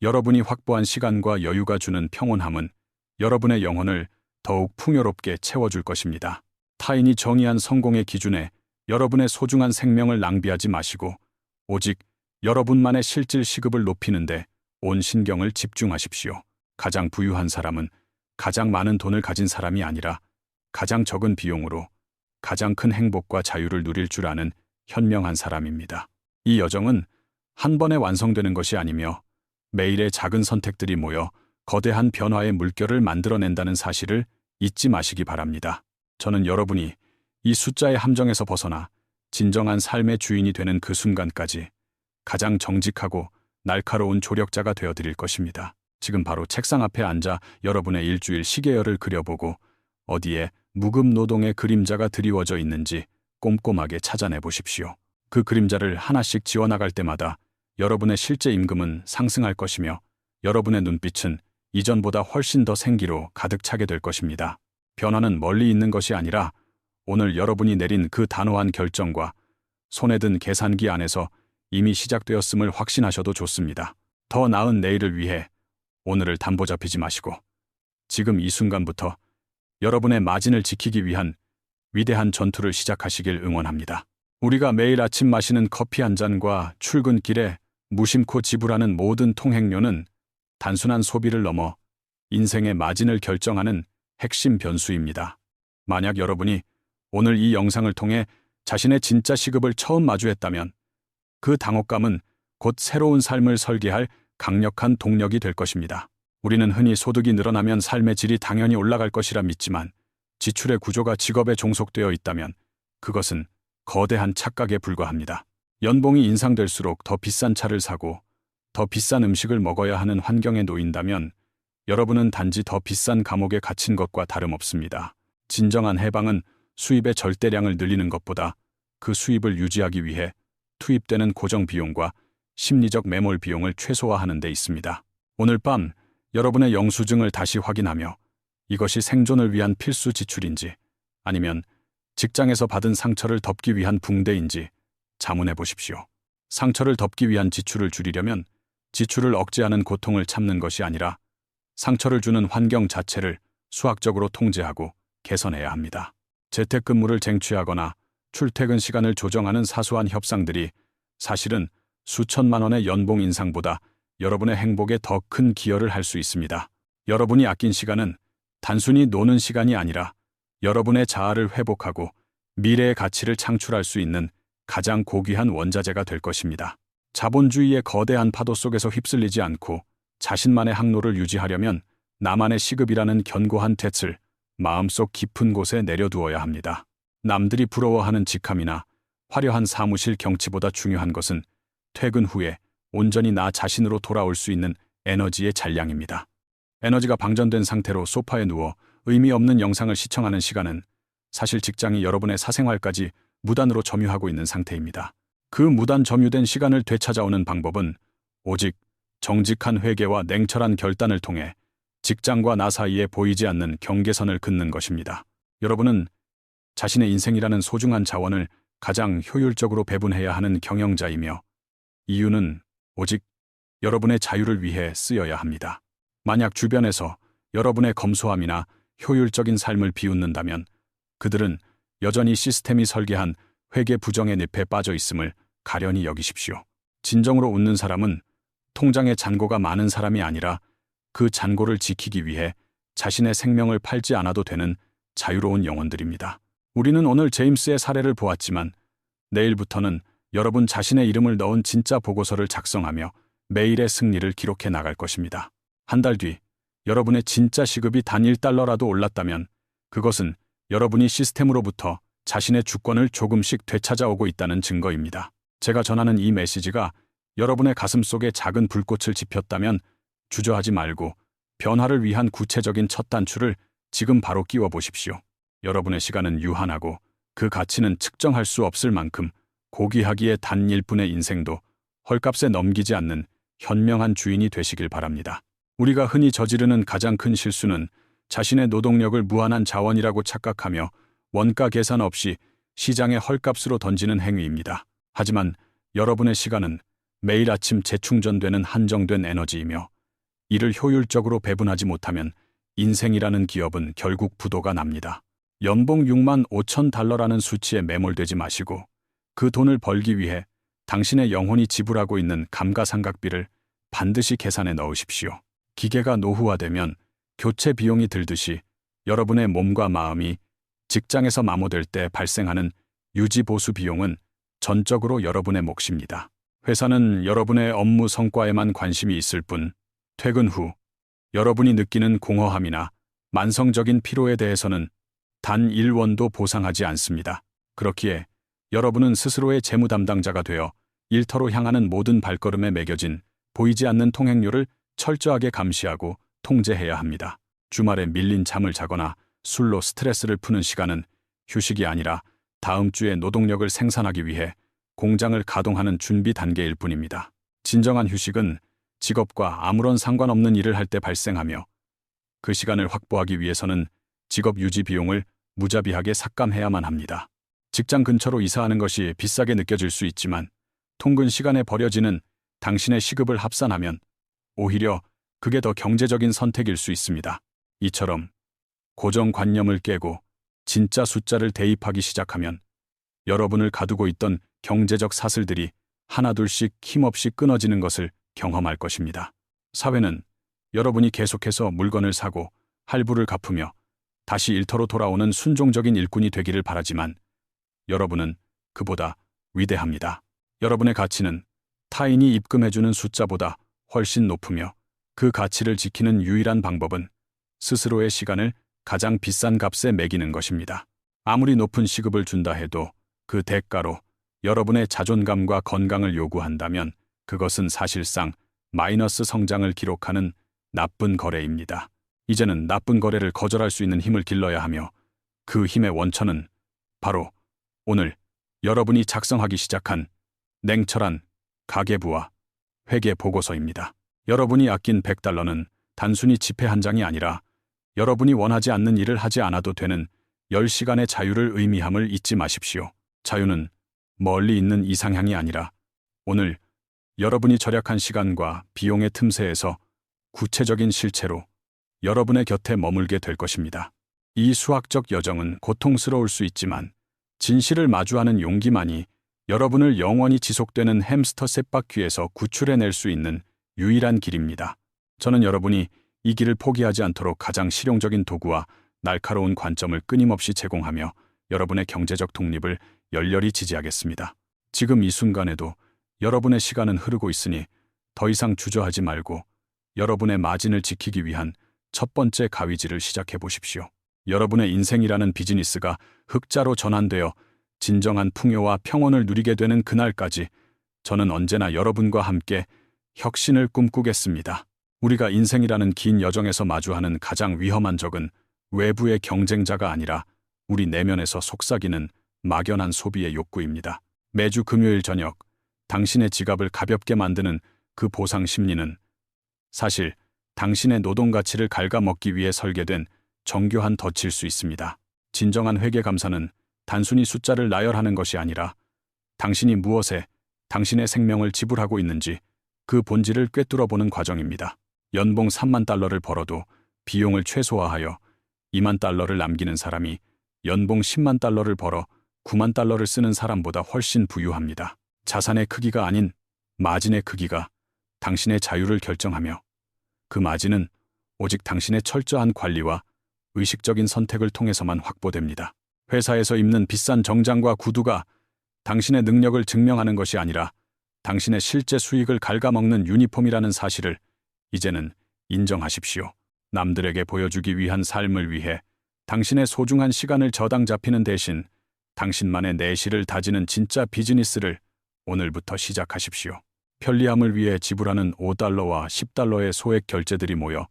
여러분이 확보한 시간과 여유가 주는 평온함은 여러분의 영혼을 더욱 풍요롭게 채워줄 것입니다. 타인이 정의한 성공의 기준에 여러분의 소중한 생명을 낭비하지 마시고 오직 여러분만의 실질 시급을 높이는데 온 신경을 집중하십시오. 가장 부유한 사람은 가장 많은 돈을 가진 사람이 아니라 가장 적은 비용으로 가장 큰 행복과 자유를 누릴 줄 아는 현명한 사람입니다. 이 여정은 한 번에 완성되는 것이 아니며 매일의 작은 선택들이 모여 거대한 변화의 물결을 만들어낸다는 사실을 잊지 마시기 바랍니다. 저는 여러분이 이 숫자의 함정에서 벗어나 진정한 삶의 주인이 되는 그 순간까지 가장 정직하고 날카로운 조력자가 되어드릴 것입니다. 지금 바로 책상 앞에 앉아 여러분의 일주일 시계열을 그려보고 어디에 무급 노동의 그림자가 드리워져 있는지 꼼꼼하게 찾아내 보십시오. 그 그림자를 하나씩 지워나갈 때마다 여러분의 실제 임금은 상승할 것이며 여러분의 눈빛은 이전보다 훨씬 더 생기로 가득 차게 될 것입니다. 변화는 멀리 있는 것이 아니라 오늘 여러분이 내린 그 단호한 결정과 손에 든 계산기 안에서 이미 시작되었음을 확신하셔도 좋습니다. 더 나은 내일을 위해 오늘을 담보 잡히지 마시고 지금 이 순간부터 여러분의 마진을 지키기 위한 위대한 전투를 시작하시길 응원합니다. 우리가 매일 아침 마시는 커피 한 잔과 출근길에 무심코 지불하는 모든 통행료는 단순한 소비를 넘어 인생의 마진을 결정하는 핵심 변수입니다. 만약 여러분이 오늘 이 영상을 통해 자신의 진짜 시급을 처음 마주했다면 그 당혹감은 곧 새로운 삶을 설계할 강력한 동력이 될 것입니다. 우리는 흔히 소득이 늘어나면 삶의 질이 당연히 올라갈 것이라 믿지만 지출의 구조가 직업에 종속되어 있다면 그것은 거대한 착각에 불과합니다. 연봉이 인상될수록 더 비싼 차를 사고 더 비싼 음식을 먹어야 하는 환경에 놓인다면 여러분은 단지 더 비싼 감옥에 갇힌 것과 다름없습니다. 진정한 해방은 수입의 절대량을 늘리는 것보다 그 수입을 유지하기 위해 투입되는 고정 비용과 심리적 매몰 비용을 최소화하는 데 있습니다. 오늘 밤 여러분의 영수증을 다시 확인하며 이것이 생존을 위한 필수 지출인지 아니면 직장에서 받은 상처를 덮기 위한 붕대인지 자문해 보십시오. 상처를 덮기 위한 지출을 줄이려면 지출을 억제하는 고통을 참는 것이 아니라 상처를 주는 환경 자체를 수학적으로 통제하고 개선해야 합니다. 재택근무를 쟁취하거나 출퇴근 시간을 조정하는 사소한 협상들이 사실은 수천만 원의 연봉 인상보다 여러분의 행복에 더 큰 기여를 할 수 있습니다. 여러분이 아낀 시간은 단순히 노는 시간이 아니라 여러분의 자아를 회복하고 미래의 가치를 창출할 수 있는 가장 고귀한 원자재가 될 것입니다. 자본주의의 거대한 파도 속에서 휩쓸리지 않고 자신만의 항로를 유지하려면 나만의 시급이라는 견고한 덫을 마음속 깊은 곳에 내려두어야 합니다. 남들이 부러워하는 직함이나 화려한 사무실 경치보다 중요한 것은 퇴근 후에 온전히 나 자신으로 돌아올 수 있는 에너지의 잔량입니다. 에너지가 방전된 상태로 소파에 누워 의미 없는 영상을 시청하는 시간은 사실 직장이 여러분의 사생활까지 무단으로 점유하고 있는 상태입니다. 그 무단 점유된 시간을 되찾아오는 방법은 오직 정직한 회개와 냉철한 결단을 통해 직장과 나 사이에 보이지 않는 경계선을 긋는 것입니다. 여러분은 자신의 인생이라는 소중한 자원을 가장 효율적으로 배분해야 하는 경영자이며 이유는 오직 여러분의 자유를 위해 쓰여야 합니다. 만약 주변에서 여러분의 검소함이나 효율적인 삶을 비웃는다면 그들은 여전히 시스템이 설계한 회계 부정의 늪에 빠져 있음을 가련히 여기십시오. 진정으로 웃는 사람은 통장에 잔고가 많은 사람이 아니라 그 잔고를 지키기 위해 자신의 생명을 팔지 않아도 되는 자유로운 영혼들입니다. 우리는 오늘 제임스의 사례를 보았지만 내일부터는 여러분 자신의 이름을 넣은 진짜 보고서를 작성하며 매일의 승리를 기록해 나갈 것입니다. 한 달 뒤 여러분의 진짜 시급이 단 1달러라도 올랐다면 그것은 여러분이 시스템으로부터 자신의 주권을 조금씩 되찾아오고 있다는 증거입니다. 제가 전하는 이 메시지가 여러분의 가슴 속에 작은 불꽃을 지폈다면 주저하지 말고 변화를 위한 구체적인 첫 단추를 지금 바로 끼워 보십시오. 여러분의 시간은 유한하고 그 가치는 측정할 수 없을 만큼 고귀하기에 단 1분의 인생도 헐값에 넘기지 않는 현명한 주인이 되시길 바랍니다. 우리가 흔히 저지르는 가장 큰 실수는 자신의 노동력을 무한한 자원이라고 착각하며 원가 계산 없이 시장에 헐값으로 던지는 행위입니다. 하지만 여러분의 시간은 매일 아침 재충전되는 한정된 에너지이며 이를 효율적으로 배분하지 못하면 인생이라는 기업은 결국 부도가 납니다. 연봉 6만 5천 달러라는 수치에 매몰되지 마시고 그 돈을 벌기 위해 당신의 영혼이 지불하고 있는 감가상각비를 반드시 계산에 넣으십시오. 기계가 노후화되면 교체 비용이 들듯이 여러분의 몸과 마음이 직장에서 마모될 때 발생하는 유지 보수 비용은 전적으로 여러분의 몫입니다. 회사는 여러분의 업무 성과에만 관심이 있을 뿐 퇴근 후 여러분이 느끼는 공허함이나 만성적인 피로에 대해서는 단 1원도 보상하지 않습니다. 그렇기에 여러분은 스스로의 재무 담당자가 되어 일터로 향하는 모든 발걸음에 매겨진 보이지 않는 통행료를 철저하게 감시하고 통제해야 합니다. 주말에 밀린 잠을 자거나 술로 스트레스를 푸는 시간은 휴식이 아니라 다음 주에 노동력을 생산하기 위해 공장을 가동하는 준비 단계일 뿐입니다. 진정한 휴식은 직업과 아무런 상관없는 일을 할 때 발생하며 그 시간을 확보하기 위해서는 직업 유지 비용을 무자비하게 삭감해야만 합니다. 직장 근처로 이사하는 것이 비싸게 느껴질 수 있지만 통근 시간에 버려지는 당신의 시급을 합산하면 오히려 그게 더 경제적인 선택일 수 있습니다. 이처럼 고정관념을 깨고 진짜 숫자를 대입하기 시작하면 여러분을 가두고 있던 경제적 사슬들이 하나둘씩 힘없이 끊어지는 것을 경험할 것입니다. 사회는 여러분이 계속해서 물건을 사고 할부를 갚으며 다시 일터로 돌아오는 순종적인 일꾼이 되기를 바라지만 여러분은 그보다 위대합니다. 여러분의 가치는 타인이 입금해주는 숫자보다 훨씬 높으며 그 가치를 지키는 유일한 방법은 스스로의 시간을 가장 비싼 값에 매기는 것입니다. 아무리 높은 시급을 준다 해도 그 대가로 여러분의 자존감과 건강을 요구한다면 그것은 사실상 마이너스 성장을 기록하는 나쁜 거래입니다. 이제는 나쁜 거래를 거절할 수 있는 힘을 길러야 하며 그 힘의 원천은 바로 오늘 여러분이 작성하기 시작한 냉철한 가계부와 회계 보고서입니다. 여러분이 아낀 100달러는 단순히 지폐 한 장이 아니라 여러분이 원하지 않는 일을 하지 않아도 되는 10시간의 자유를 의미함을 잊지 마십시오. 자유는 멀리 있는 이상향이 아니라 오늘 여러분이 절약한 시간과 비용의 틈새에서 구체적인 실체로 여러분의 곁에 머물게 될 것입니다. 이 수학적 여정은 고통스러울 수 있지만 진실을 마주하는 용기만이 여러분을 영원히 지속되는 햄스터 쳇바퀴에서 구출해낼 수 있는 유일한 길입니다. 저는 여러분이 이 길을 포기하지 않도록 가장 실용적인 도구와 날카로운 관점을 끊임없이 제공하며 여러분의 경제적 독립을 열렬히 지지하겠습니다. 지금 이 순간에도 여러분의 시간은 흐르고 있으니 더 이상 주저하지 말고 여러분의 마진을 지키기 위한 첫 번째 가위질을 시작해 보십시오. 여러분의 인생이라는 비즈니스가 흑자로 전환되어 진정한 풍요와 평온을 누리게 되는 그날까지 저는 언제나 여러분과 함께 혁신을 꿈꾸겠습니다. 우리가 인생이라는 긴 여정에서 마주하는 가장 위험한 적은 외부의 경쟁자가 아니라 우리 내면에서 속삭이는 막연한 소비의 욕구입니다. 매주 금요일 저녁 당신의 지갑을 가볍게 만드는 그 보상 심리는 사실 당신의 노동 가치를 갉아먹기 위해 설계된 정교한 덫일 수 있습니다. 진정한 회계 감사는 단순히 숫자를 나열하는 것이 아니라 당신이 무엇에 당신의 생명을 지불하고 있는지 그 본질을 꿰뚫어보는 과정입니다. 연봉 3만 달러를 벌어도 비용을 최소화하여 2만 달러를 남기는 사람이 연봉 10만 달러를 벌어 9만 달러를 쓰는 사람보다 훨씬 부유합니다. 자산의 크기가 아닌 마진의 크기가 당신의 자유를 결정하며 그 마진은 오직 당신의 철저한 관리와 의식적인 선택을 통해서만 확보됩니다. 회사에서 입는 비싼 정장과 구두가 당신의 능력을 증명하는 것이 아니라 당신의 실제 수익을 갉아먹는 유니폼이라는 사실을 이제는 인정하십시오. 남들에게 보여주기 위한 삶을 위해 당신의 소중한 시간을 저당 잡히는 대신 당신만의 내실을 다지는 진짜 비즈니스를 오늘부터 시작하십시오. 편리함을 위해 지불하는 $5와 $10의 소액 결제들이 모여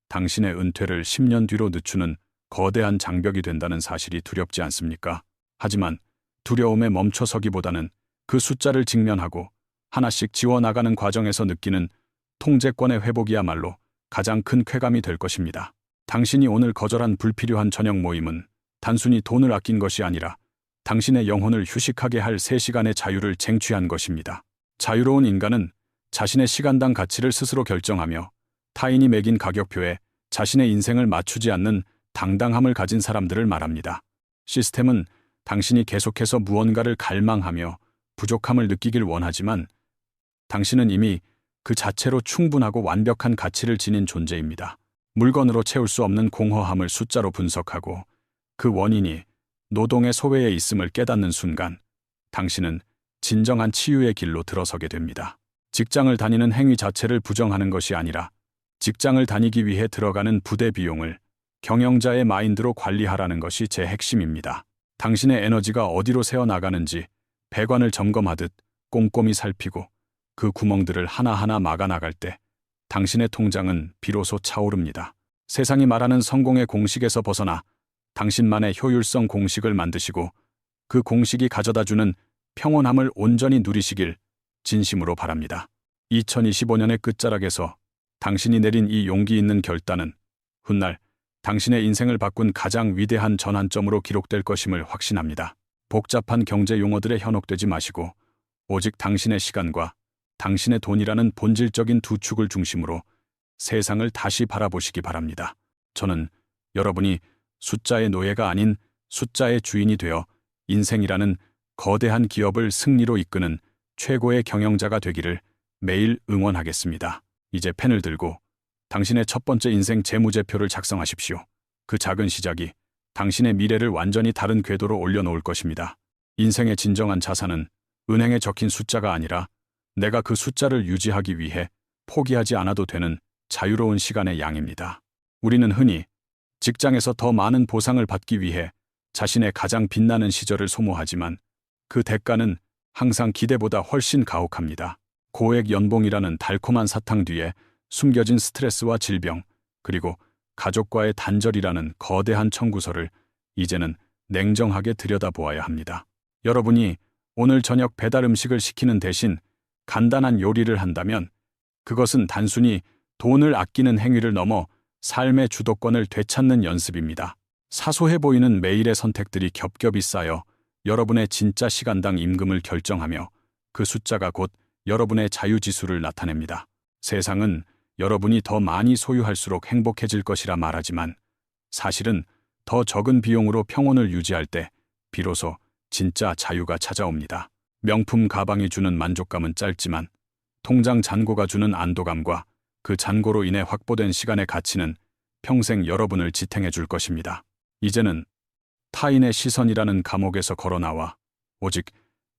당신의 은퇴를 10년 뒤로 늦추는 거대한 장벽이 된다는 사실이 두렵지 않습니까? 하지만 두려움에 멈춰서기보다는 그 숫자를 직면하고 하나씩 지워나가는 과정에서 느끼는 통제권의 회복이야말로 가장 큰 쾌감이 될 것입니다. 당신이 오늘 거절한 불필요한 저녁 모임은 단순히 돈을 아낀 것이 아니라 당신의 영혼을 휴식하게 할 3시간의 자유를 쟁취한 것입니다. 자유로운 인간은 자신의 시간당 가치를 스스로 결정하며 타인이 매긴 가격표에 자신의 인생을 맞추지 않는 당당함을 가진 사람들을 말합니다. 시스템은 당신이 계속해서 무언가를 갈망하며 부족함을 느끼길 원하지만 당신은 이미 그 자체로 충분하고 완벽한 가치를 지닌 존재입니다. 물건으로 채울 수 없는 공허함을 숫자로 분석하고 그 원인이 노동의 소외에 있음을 깨닫는 순간 당신은 진정한 치유의 길로 들어서게 됩니다. 직장을 다니는 행위 자체를 부정하는 것이 아니라 직장을 다니기 위해 들어가는 부대 비용을 경영자의 마인드로 관리하라는 것이 제 핵심입니다. 당신의 에너지가 어디로 새어나가는지 배관을 점검하듯 꼼꼼히 살피고 그 구멍들을 하나하나 막아나갈 때 당신의 통장은 비로소 차오릅니다. 세상이 말하는 성공의 공식에서 벗어나 당신만의 효율성 공식을 만드시고 그 공식이 가져다주는 평온함을 온전히 누리시길 진심으로 바랍니다. 2025년의 끝자락에서 당신이 내린 이 용기 있는 결단은 훗날 당신의 인생을 바꾼 가장 위대한 전환점으로 기록될 것임을 확신합니다. 복잡한 경제 용어들에 현혹되지 마시고 오직 당신의 시간과 당신의 돈이라는 본질적인 두 축을 중심으로 세상을 다시 바라보시기 바랍니다. 저는 여러분이 숫자의 노예가 아닌 숫자의 주인이 되어 인생이라는 거대한 기업을 승리로 이끄는 최고의 경영자가 되기를 매일 응원하겠습니다. 이제 펜을 들고 당신의 첫 번째 인생 재무제표를 작성하십시오. 그 작은 시작이 당신의 미래를 완전히 다른 궤도로 올려놓을 것입니다. 인생의 진정한 자산은 은행에 적힌 숫자가 아니라 내가 그 숫자를 유지하기 위해 포기하지 않아도 되는 자유로운 시간의 양입니다. 우리는 흔히 직장에서 더 많은 보상을 받기 위해 자신의 가장 빛나는 시절을 소모하지만 그 대가는 항상 기대보다 훨씬 가혹합니다. 고액 연봉이라는 달콤한 사탕 뒤에 숨겨진 스트레스와 질병, 그리고 가족과의 단절이라는 거대한 청구서를 이제는 냉정하게 들여다보아야 합니다. 여러분이 오늘 저녁 배달 음식을 시키는 대신 간단한 요리를 한다면 그것은 단순히 돈을 아끼는 행위를 넘어 삶의 주도권을 되찾는 연습입니다. 사소해 보이는 매일의 선택들이 겹겹이 쌓여 여러분의 진짜 시간당 임금을 결정하며 그 숫자가 곧 여러분의 자유지수를 나타냅니다. 세상은 여러분이 더 많이 소유할수록 행복해질 것이라 말하지만 사실은 더 적은 비용으로 평온을 유지할 때 비로소 진짜 자유가 찾아옵니다. 명품 가방이 주는 만족감은 짧지만 통장 잔고가 주는 안도감과 그 잔고로 인해 확보된 시간의 가치는 평생 여러분을 지탱해 줄 것입니다. 이제는 타인의 시선이라는 감옥에서 걸어나와 오직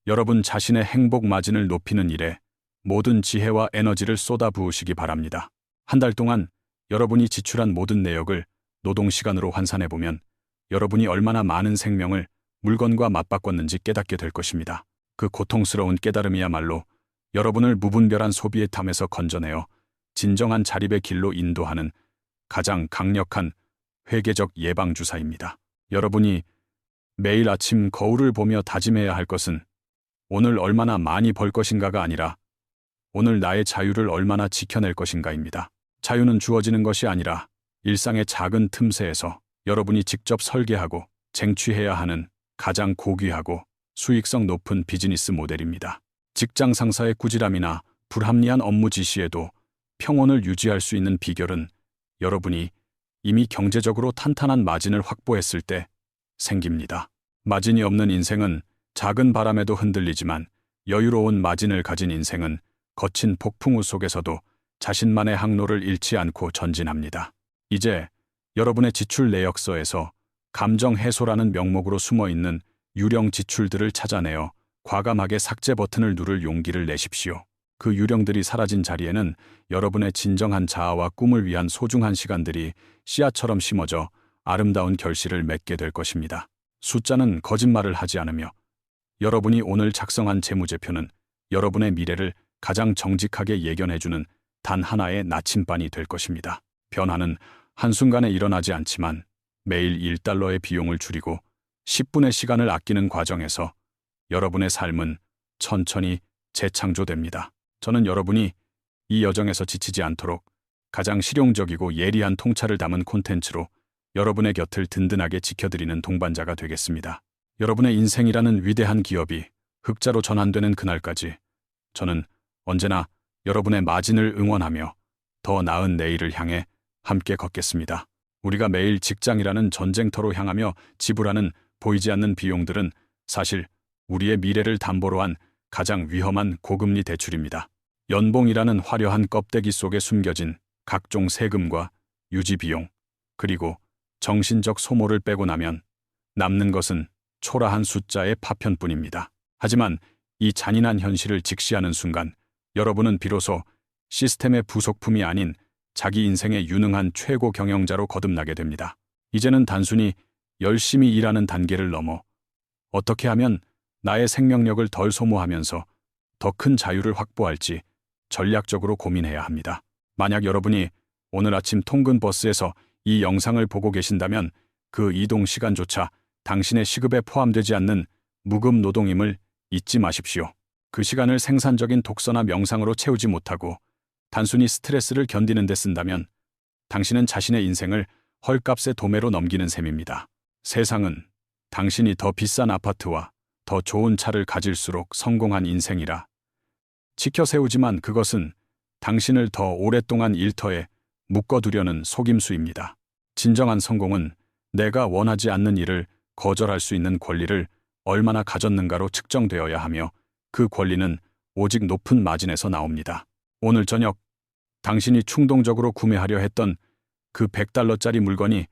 여러분 자신의 행복 마진을 높이는 일에 모든 지혜와 에너지를 쏟아부으시기 바랍니다. 한 달 동안 여러분이 지출한 모든 내역을 노동시간으로 환산해보면 여러분이 얼마나 많은 생명을 물건과 맞바꿨는지 깨닫게 될 것입니다. 그 고통스러운 깨달음이야말로 여러분을 무분별한 소비의 탐에서 건져내어 진정한 자립의 길로 인도하는 가장 강력한 회계적 예방주사입니다. 여러분이 매일 아침 거울을 보며 다짐해야 할 것은 오늘 얼마나 많이 벌 것인가가 아니라 오늘 나의 자유를 얼마나 지켜낼 것인가입니다. 자유는 주어지는 것이 아니라 일상의 작은 틈새에서 여러분이 직접 설계하고 쟁취해야 하는 가장 고귀하고 수익성 높은 비즈니스 모델입니다. 직장 상사의 꾸지람이나 불합리한 업무 지시에도 평온을 유지할 수 있는 비결은 여러분이 이미 경제적으로 탄탄한 마진을 확보했을 때 생깁니다. 마진이 없는 인생은 작은 바람에도 흔들리지만 여유로운 마진을 가진 인생은 거친 폭풍우 속에서도 자신만의 항로를 잃지 않고 전진합니다. 이제 여러분의 지출 내역서에서 감정 해소라는 명목으로 숨어있는 유령 지출들을 찾아내어 과감하게 삭제 버튼을 누를 용기를 내십시오. 그 유령들이 사라진 자리에는 여러분의 진정한 자아와 꿈을 위한 소중한 시간들이 씨앗처럼 심어져 아름다운 결실을 맺게 될 것입니다. 숫자는 거짓말을 하지 않으며 여러분이 오늘 작성한 재무제표는 여러분의 미래를 가장 정직하게 예견해주는 단 하나의 나침반이 될 것입니다. 변화는 한순간에 일어나지 않지만 매일 1달러의 비용을 줄이고 10분의 시간을 아끼는 과정에서 여러분의 삶은 천천히 재창조됩니다. 저는 여러분이 이 여정에서 지치지 않도록 가장 실용적이고 예리한 통찰을 담은 콘텐츠로 여러분의 곁을 든든하게 지켜드리는 동반자가 되겠습니다. 여러분의 인생이라는 위대한 기업이 흑자로 전환되는 그날까지 저는 언제나 여러분의 마진을 응원하며 더 나은 내일을 향해 함께 걷겠습니다. 우리가 매일 직장이라는 전쟁터로 향하며 지불하는 보이지 않는 비용들은 사실 우리의 미래를 담보로 한 가장 위험한 고금리 대출입니다. 연봉이라는 화려한 껍데기 속에 숨겨진 각종 세금과 유지 비용, 그리고 정신적 소모를 빼고 나면 남는 것은 초라한 숫자의 파편뿐입니다. 하지만 이 잔인한 현실을 직시하는 순간 여러분은 비로소 시스템의 부속품이 아닌 자기 인생의 유능한 최고 경영자로 거듭나게 됩니다. 이제는 단순히 열심히 일하는 단계를 넘어 어떻게 하면 나의 생명력을 덜 소모하면서 더 큰 자유를 확보할지 전략적으로 고민해야 합니다. 만약 여러분이 오늘 아침 통근 버스에서 이 영상을 보고 계신다면 그 이동 시간조차 당신의 시급에 포함되지 않는 무급 노동임을 잊지 마십시오. 그 시간을 생산적인 독서나 명상으로 채우지 못하고 단순히 스트레스를 견디는 데 쓴다면 당신은 자신의 인생을 헐값의 도매로 넘기는 셈입니다. 세상은 당신이 더 비싼 아파트와 더 좋은 차를 가질수록 성공한 인생이라 지켜 세우지만 그것은 당신을 더 오랫동안 일터에 묶어두려는 속임수입니다. 진정한 성공은 내가 원하지 않는 일을 거절할 수 있는 권리를 얼마나 가졌는가로 측정되어야 하며 그 권리는 오직 높은 마진에서 나옵니다. 오늘 저녁 당신이 충동적으로 구매하려 했던 그 100달러짜리 물건이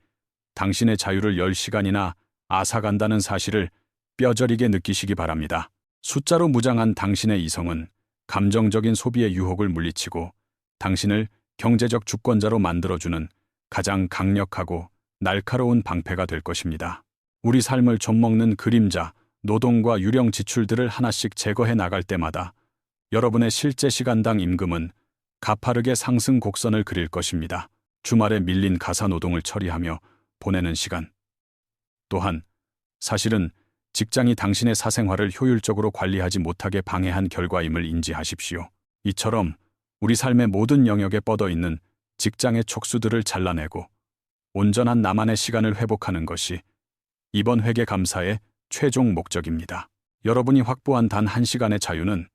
당신의 자유를 10시간이나 앗아간다는 사실을 뼈저리게 느끼시기 바랍니다. 숫자로 무장한 당신의 이성은 감정적인 소비의 유혹을 물리치고 당신을 경제적 주권자로 만들어주는 가장 강력하고 날카로운 방패가 될 것입니다. 우리 삶을 좀먹는 그림자, 노동과 유령 지출들을 하나씩 제거해 나갈 때마다 여러분의 실제 시간당 임금은 가파르게 상승 곡선을 그릴 것입니다. 주말에 밀린 가사 노동을 처리하며 보내는 시간. 또한 사실은 직장이 당신의 사생활을 효율적으로 관리하지 못하게 방해한 결과임을 인지하십시오. 이처럼 우리 삶의 모든 영역에 뻗어 있는 직장의 촉수들을 잘라내고 온전한 나만의 시간을 회복하는 것이 이번 회계 감사의 최종 목적입니다. 여러분이 확보한 단 1시간의 자유는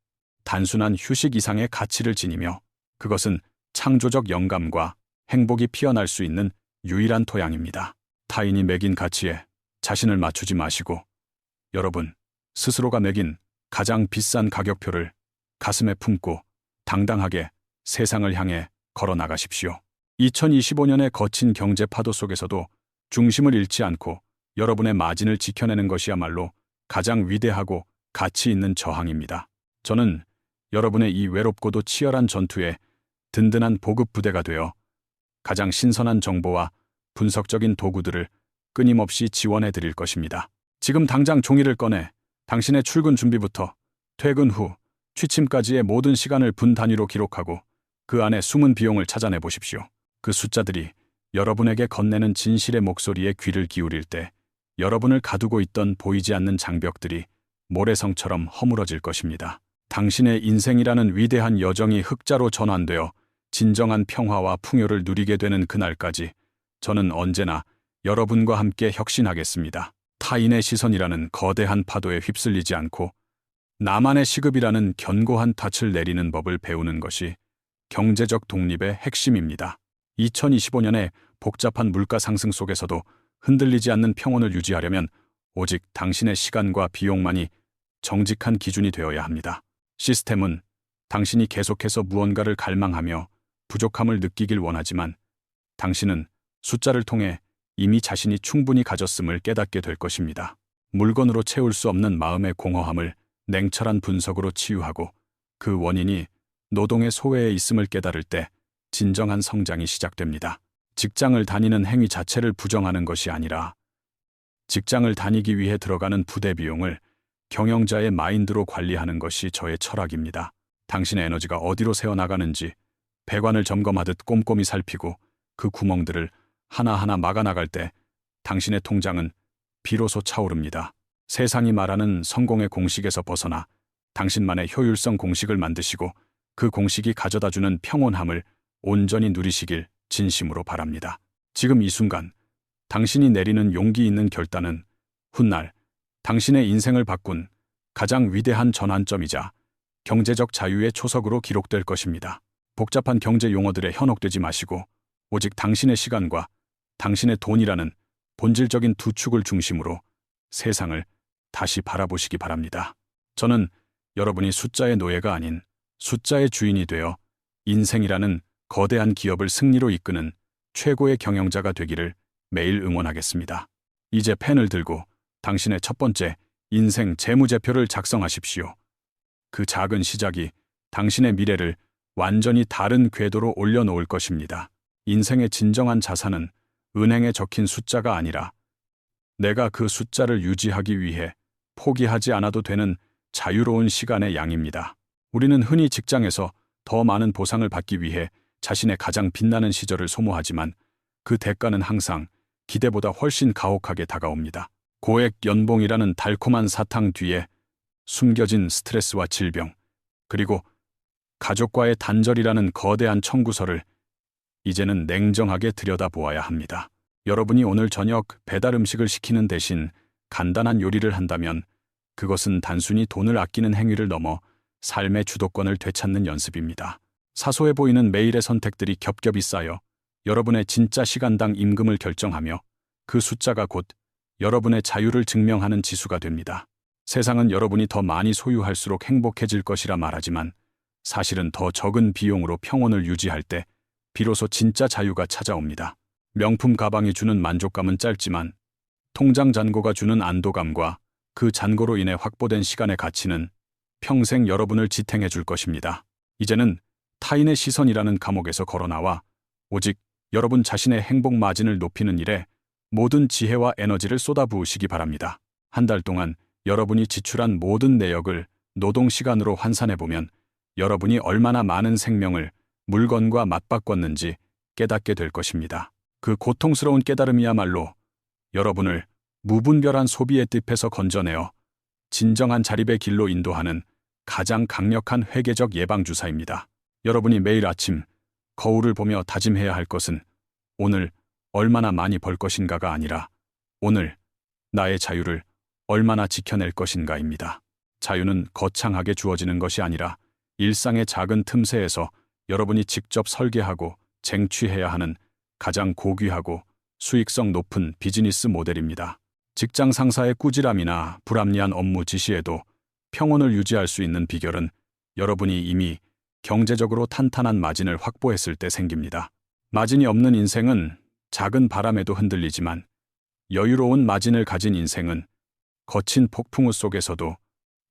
단순한 휴식 이상의 가치를 지니며 그것은 창조적 영감과 행복이 피어날 수 있는 유일한 토양입니다. 타인이 매긴 가치에 자신을 맞추지 마시고 여러분 스스로가 매긴 가장 비싼 가격표를 가슴에 품고 당당하게 세상을 향해 걸어 나가십시오. 2025년의 거친 경제 파도 속에서도 중심을 잃지 않고 여러분의 마진을 지켜내는 것이야말로 가장 위대하고 가치 있는 저항입니다. 저는 여러분의 이 외롭고도 치열한 전투에 든든한 보급 부대가 되어 가장 신선한 정보와 분석적인 도구들을 끊임없이 지원해 드릴 것입니다. 지금 당장 종이를 꺼내 당신의 출근 준비부터 퇴근 후 취침까지의 모든 시간을 분 단위로 기록하고 그 안에 숨은 비용을 찾아내 보십시오. 그 숫자들이 여러분에게 건네는 진실의 목소리에 귀를 기울일 때 여러분을 가두고 있던 보이지 않는 장벽들이 모래성처럼 허물어질 것입니다. 당신의 인생이라는 위대한 여정이 흑자로 전환되어 진정한 평화와 풍요를 누리게 되는 그날까지 저는 언제나 여러분과 함께 혁신하겠습니다. 타인의 시선이라는 거대한 파도에 휩쓸리지 않고 나만의 시급이라는 견고한 닻을 내리는 법을 배우는 것이 경제적 독립의 핵심입니다. 2025년의 복잡한 물가 상승 속에서도 흔들리지 않는 평온을 유지하려면 오직 당신의 시간과 비용만이 정직한 기준이 되어야 합니다. 시스템은 당신이 계속해서 무언가를 갈망하며 부족함을 느끼길 원하지만 당신은 숫자를 통해 이미 자신이 충분히 가졌음을 깨닫게 될 것입니다. 물건으로 채울 수 없는 마음의 공허함을 냉철한 분석으로 치유하고 그 원인이 노동의 소외에 있음을 깨달을 때 진정한 성장이 시작됩니다. 직장을 다니는 행위 자체를 부정하는 것이 아니라 직장을 다니기 위해 들어가는 부대 비용을 경영자의 마인드로 관리하는 것이 저의 철학입니다. 당신의 에너지가 어디로 새어나가는지 배관을 점검하듯 꼼꼼히 살피고 그 구멍들을 하나하나 막아나갈 때 당신의 통장은 비로소 차오릅니다. 세상이 말하는 성공의 공식에서 벗어나 당신만의 효율성 공식을 만드시고 그 공식이 가져다주는 평온함을 온전히 누리시길 진심으로 바랍니다. 지금 이 순간 당신이 내리는 용기 있는 결단은 훗날 당신의 인생을 바꾼 가장 위대한 전환점이자 경제적 자유의 초석으로 기록될 것입니다. 복잡한 경제 용어들에 현혹되지 마시고 오직 당신의 시간과 당신의 돈이라는 본질적인 두 축을 중심으로 세상을 다시 바라보시기 바랍니다. 저는 여러분이 숫자의 노예가 아닌 숫자의 주인이 되어 인생이라는 거대한 기업을 승리로 이끄는 최고의 경영자가 되기를 매일 응원하겠습니다. 이제 펜을 들고 당신의 첫 번째 인생 재무제표를 작성하십시오. 그 작은 시작이 당신의 미래를 완전히 다른 궤도로 올려놓을 것입니다. 인생의 진정한 자산은 은행에 적힌 숫자가 아니라 내가 그 숫자를 유지하기 위해 포기하지 않아도 되는 자유로운 시간의 양입니다. 우리는 흔히 직장에서 더 많은 보상을 받기 위해 자신의 가장 빛나는 시절을 소모하지만 그 대가는 항상 기대보다 훨씬 가혹하게 다가옵니다. 고액 연봉이라는 달콤한 사탕 뒤에 숨겨진 스트레스와 질병, 그리고 가족과의 단절이라는 거대한 청구서를 이제는 냉정하게 들여다보아야 합니다. 여러분이 오늘 저녁 배달 음식을 시키는 대신 간단한 요리를 한다면 그것은 단순히 돈을 아끼는 행위를 넘어 삶의 주도권을 되찾는 연습입니다. 사소해 보이는 매일의 선택들이 겹겹이 쌓여 여러분의 진짜 시간당 임금을 결정하며 그 숫자가 곧 여러분의 자유를 증명하는 지수가 됩니다. 세상은 여러분이 더 많이 소유할수록 행복해질 것이라 말하지만 사실은 더 적은 비용으로 평온을 유지할 때 비로소 진짜 자유가 찾아옵니다. 명품 가방이 주는 만족감은 짧지만 통장 잔고가 주는 안도감과 그 잔고로 인해 확보된 시간의 가치는 평생 여러분을 지탱해 줄 것입니다. 이제는 타인의 시선이라는 감옥에서 걸어나와 오직 여러분 자신의 행복 마진을 높이는 일에 모든 지혜와 에너지를 쏟아부으시기 바랍니다. 한 달 동안 여러분이 지출한 모든 내역을 노동시간으로 환산해보면 여러분이 얼마나 많은 생명을 물건과 맞바꿨는지 깨닫게 될 것입니다. 그 고통스러운 깨달음이야말로 여러분을 무분별한 소비의 늪에서 건져내어 진정한 자립의 길로 인도하는 가장 강력한 회계적 예방주사입니다. 여러분이 매일 아침 거울을 보며 다짐해야 할 것은 오늘 얼마나 많이 벌 것인가가 아니라 오늘 나의 자유를 얼마나 지켜낼 것인가입니다. 자유는 거창하게 주어지는 것이 아니라 일상의 작은 틈새에서 여러분이 직접 설계하고 쟁취해야 하는 가장 고귀하고 수익성 높은 비즈니스 모델입니다. 직장 상사의 꾸지람이나 불합리한 업무 지시에도 평온을 유지할 수 있는 비결은 여러분이 이미 경제적으로 탄탄한 마진을 확보했을 때 생깁니다. 마진이 없는 인생은 작은 바람에도 흔들리지만 여유로운 마진을 가진 인생은 거친 폭풍우 속에서도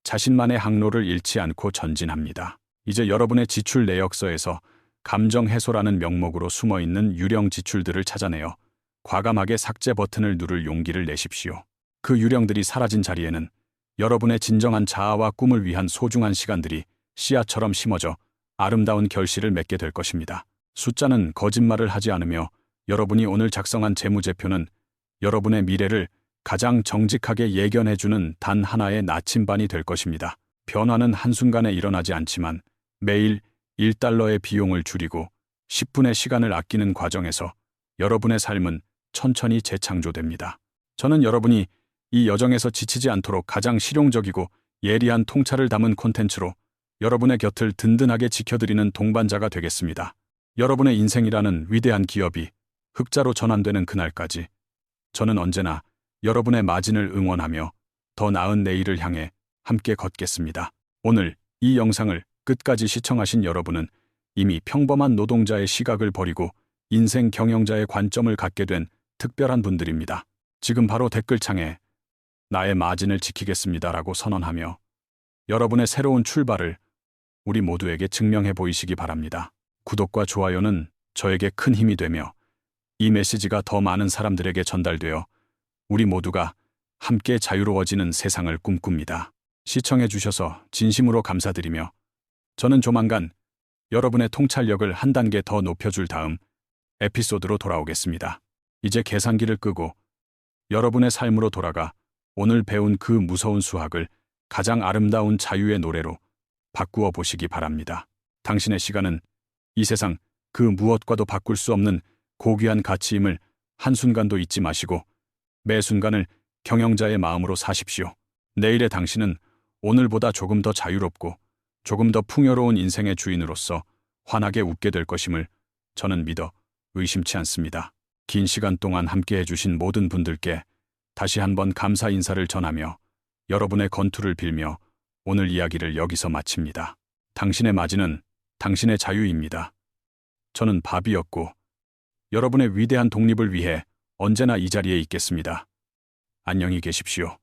자신만의 항로를 잃지 않고 전진합니다. 이제 여러분의 지출 내역서에서 감정 해소라는 명목으로 숨어있는 유령 지출들을 찾아내어 과감하게 삭제 버튼을 누를 용기를 내십시오. 그 유령들이 사라진 자리에는 여러분의 진정한 자아와 꿈을 위한 소중한 시간들이 씨앗처럼 심어져 아름다운 결실을 맺게 될 것입니다. 숫자는 거짓말을 하지 않으며 여러분이 오늘 작성한 재무제표는 여러분의 미래를 가장 정직하게 예견해주는 단 하나의 나침반이 될 것입니다. 변화는 한순간에 일어나지 않지만 매일 1달러의 비용을 줄이고 10분의 시간을 아끼는 과정에서 여러분의 삶은 천천히 재창조됩니다. 저는 여러분이 이 여정에서 지치지 않도록 가장 실용적이고 예리한 통찰을 담은 콘텐츠로 여러분의 곁을 든든하게 지켜드리는 동반자가 되겠습니다. 여러분의 인생이라는 위대한 기업이 흑자로 전환되는 그날까지 저는 언제나 여러분의 마진을 응원하며 더 나은 내일을 향해 함께 걷겠습니다. 오늘 이 영상을 끝까지 시청하신 여러분은 이미 평범한 노동자의 시각을 버리고 인생 경영자의 관점을 갖게 된 특별한 분들입니다. 지금 바로 댓글창에 나의 마진을 지키겠습니다라고 선언하며 여러분의 새로운 출발을 우리 모두에게 증명해 보이시기 바랍니다. 구독과 좋아요는 저에게 큰 힘이 되며 이 메시지가 더 많은 사람들에게 전달되어 우리 모두가 함께 자유로워지는 세상을 꿈꿉니다. 시청해 주셔서 진심으로 감사드리며 저는 조만간 여러분의 통찰력을 한 단계 더 높여줄 다음 에피소드로 돌아오겠습니다. 이제 계산기를 끄고 여러분의 삶으로 돌아가 오늘 배운 그 무서운 수학을 가장 아름다운 자유의 노래로 바꾸어 보시기 바랍니다. 당신의 시간은 이 세상 그 무엇과도 바꿀 수 없는 고귀한 가치임을 한순간도 잊지 마시고 매 순간을 경영자의 마음으로 사십시오. 내일의 당신은 오늘보다 조금 더 자유롭고 조금 더 풍요로운 인생의 주인으로서 환하게 웃게 될 것임을 저는 믿어 의심치 않습니다. 긴 시간 동안 함께 해주신 모든 분들께 다시 한번 감사 인사를 전하며 여러분의 건투를 빌며 오늘 이야기를 여기서 마칩니다. 당신의 맞이는 당신의 자유입니다. 저는 바비였고 여러분의 위대한 독립을 위해 언제나 이 자리에 있겠습니다. 안녕히 계십시오.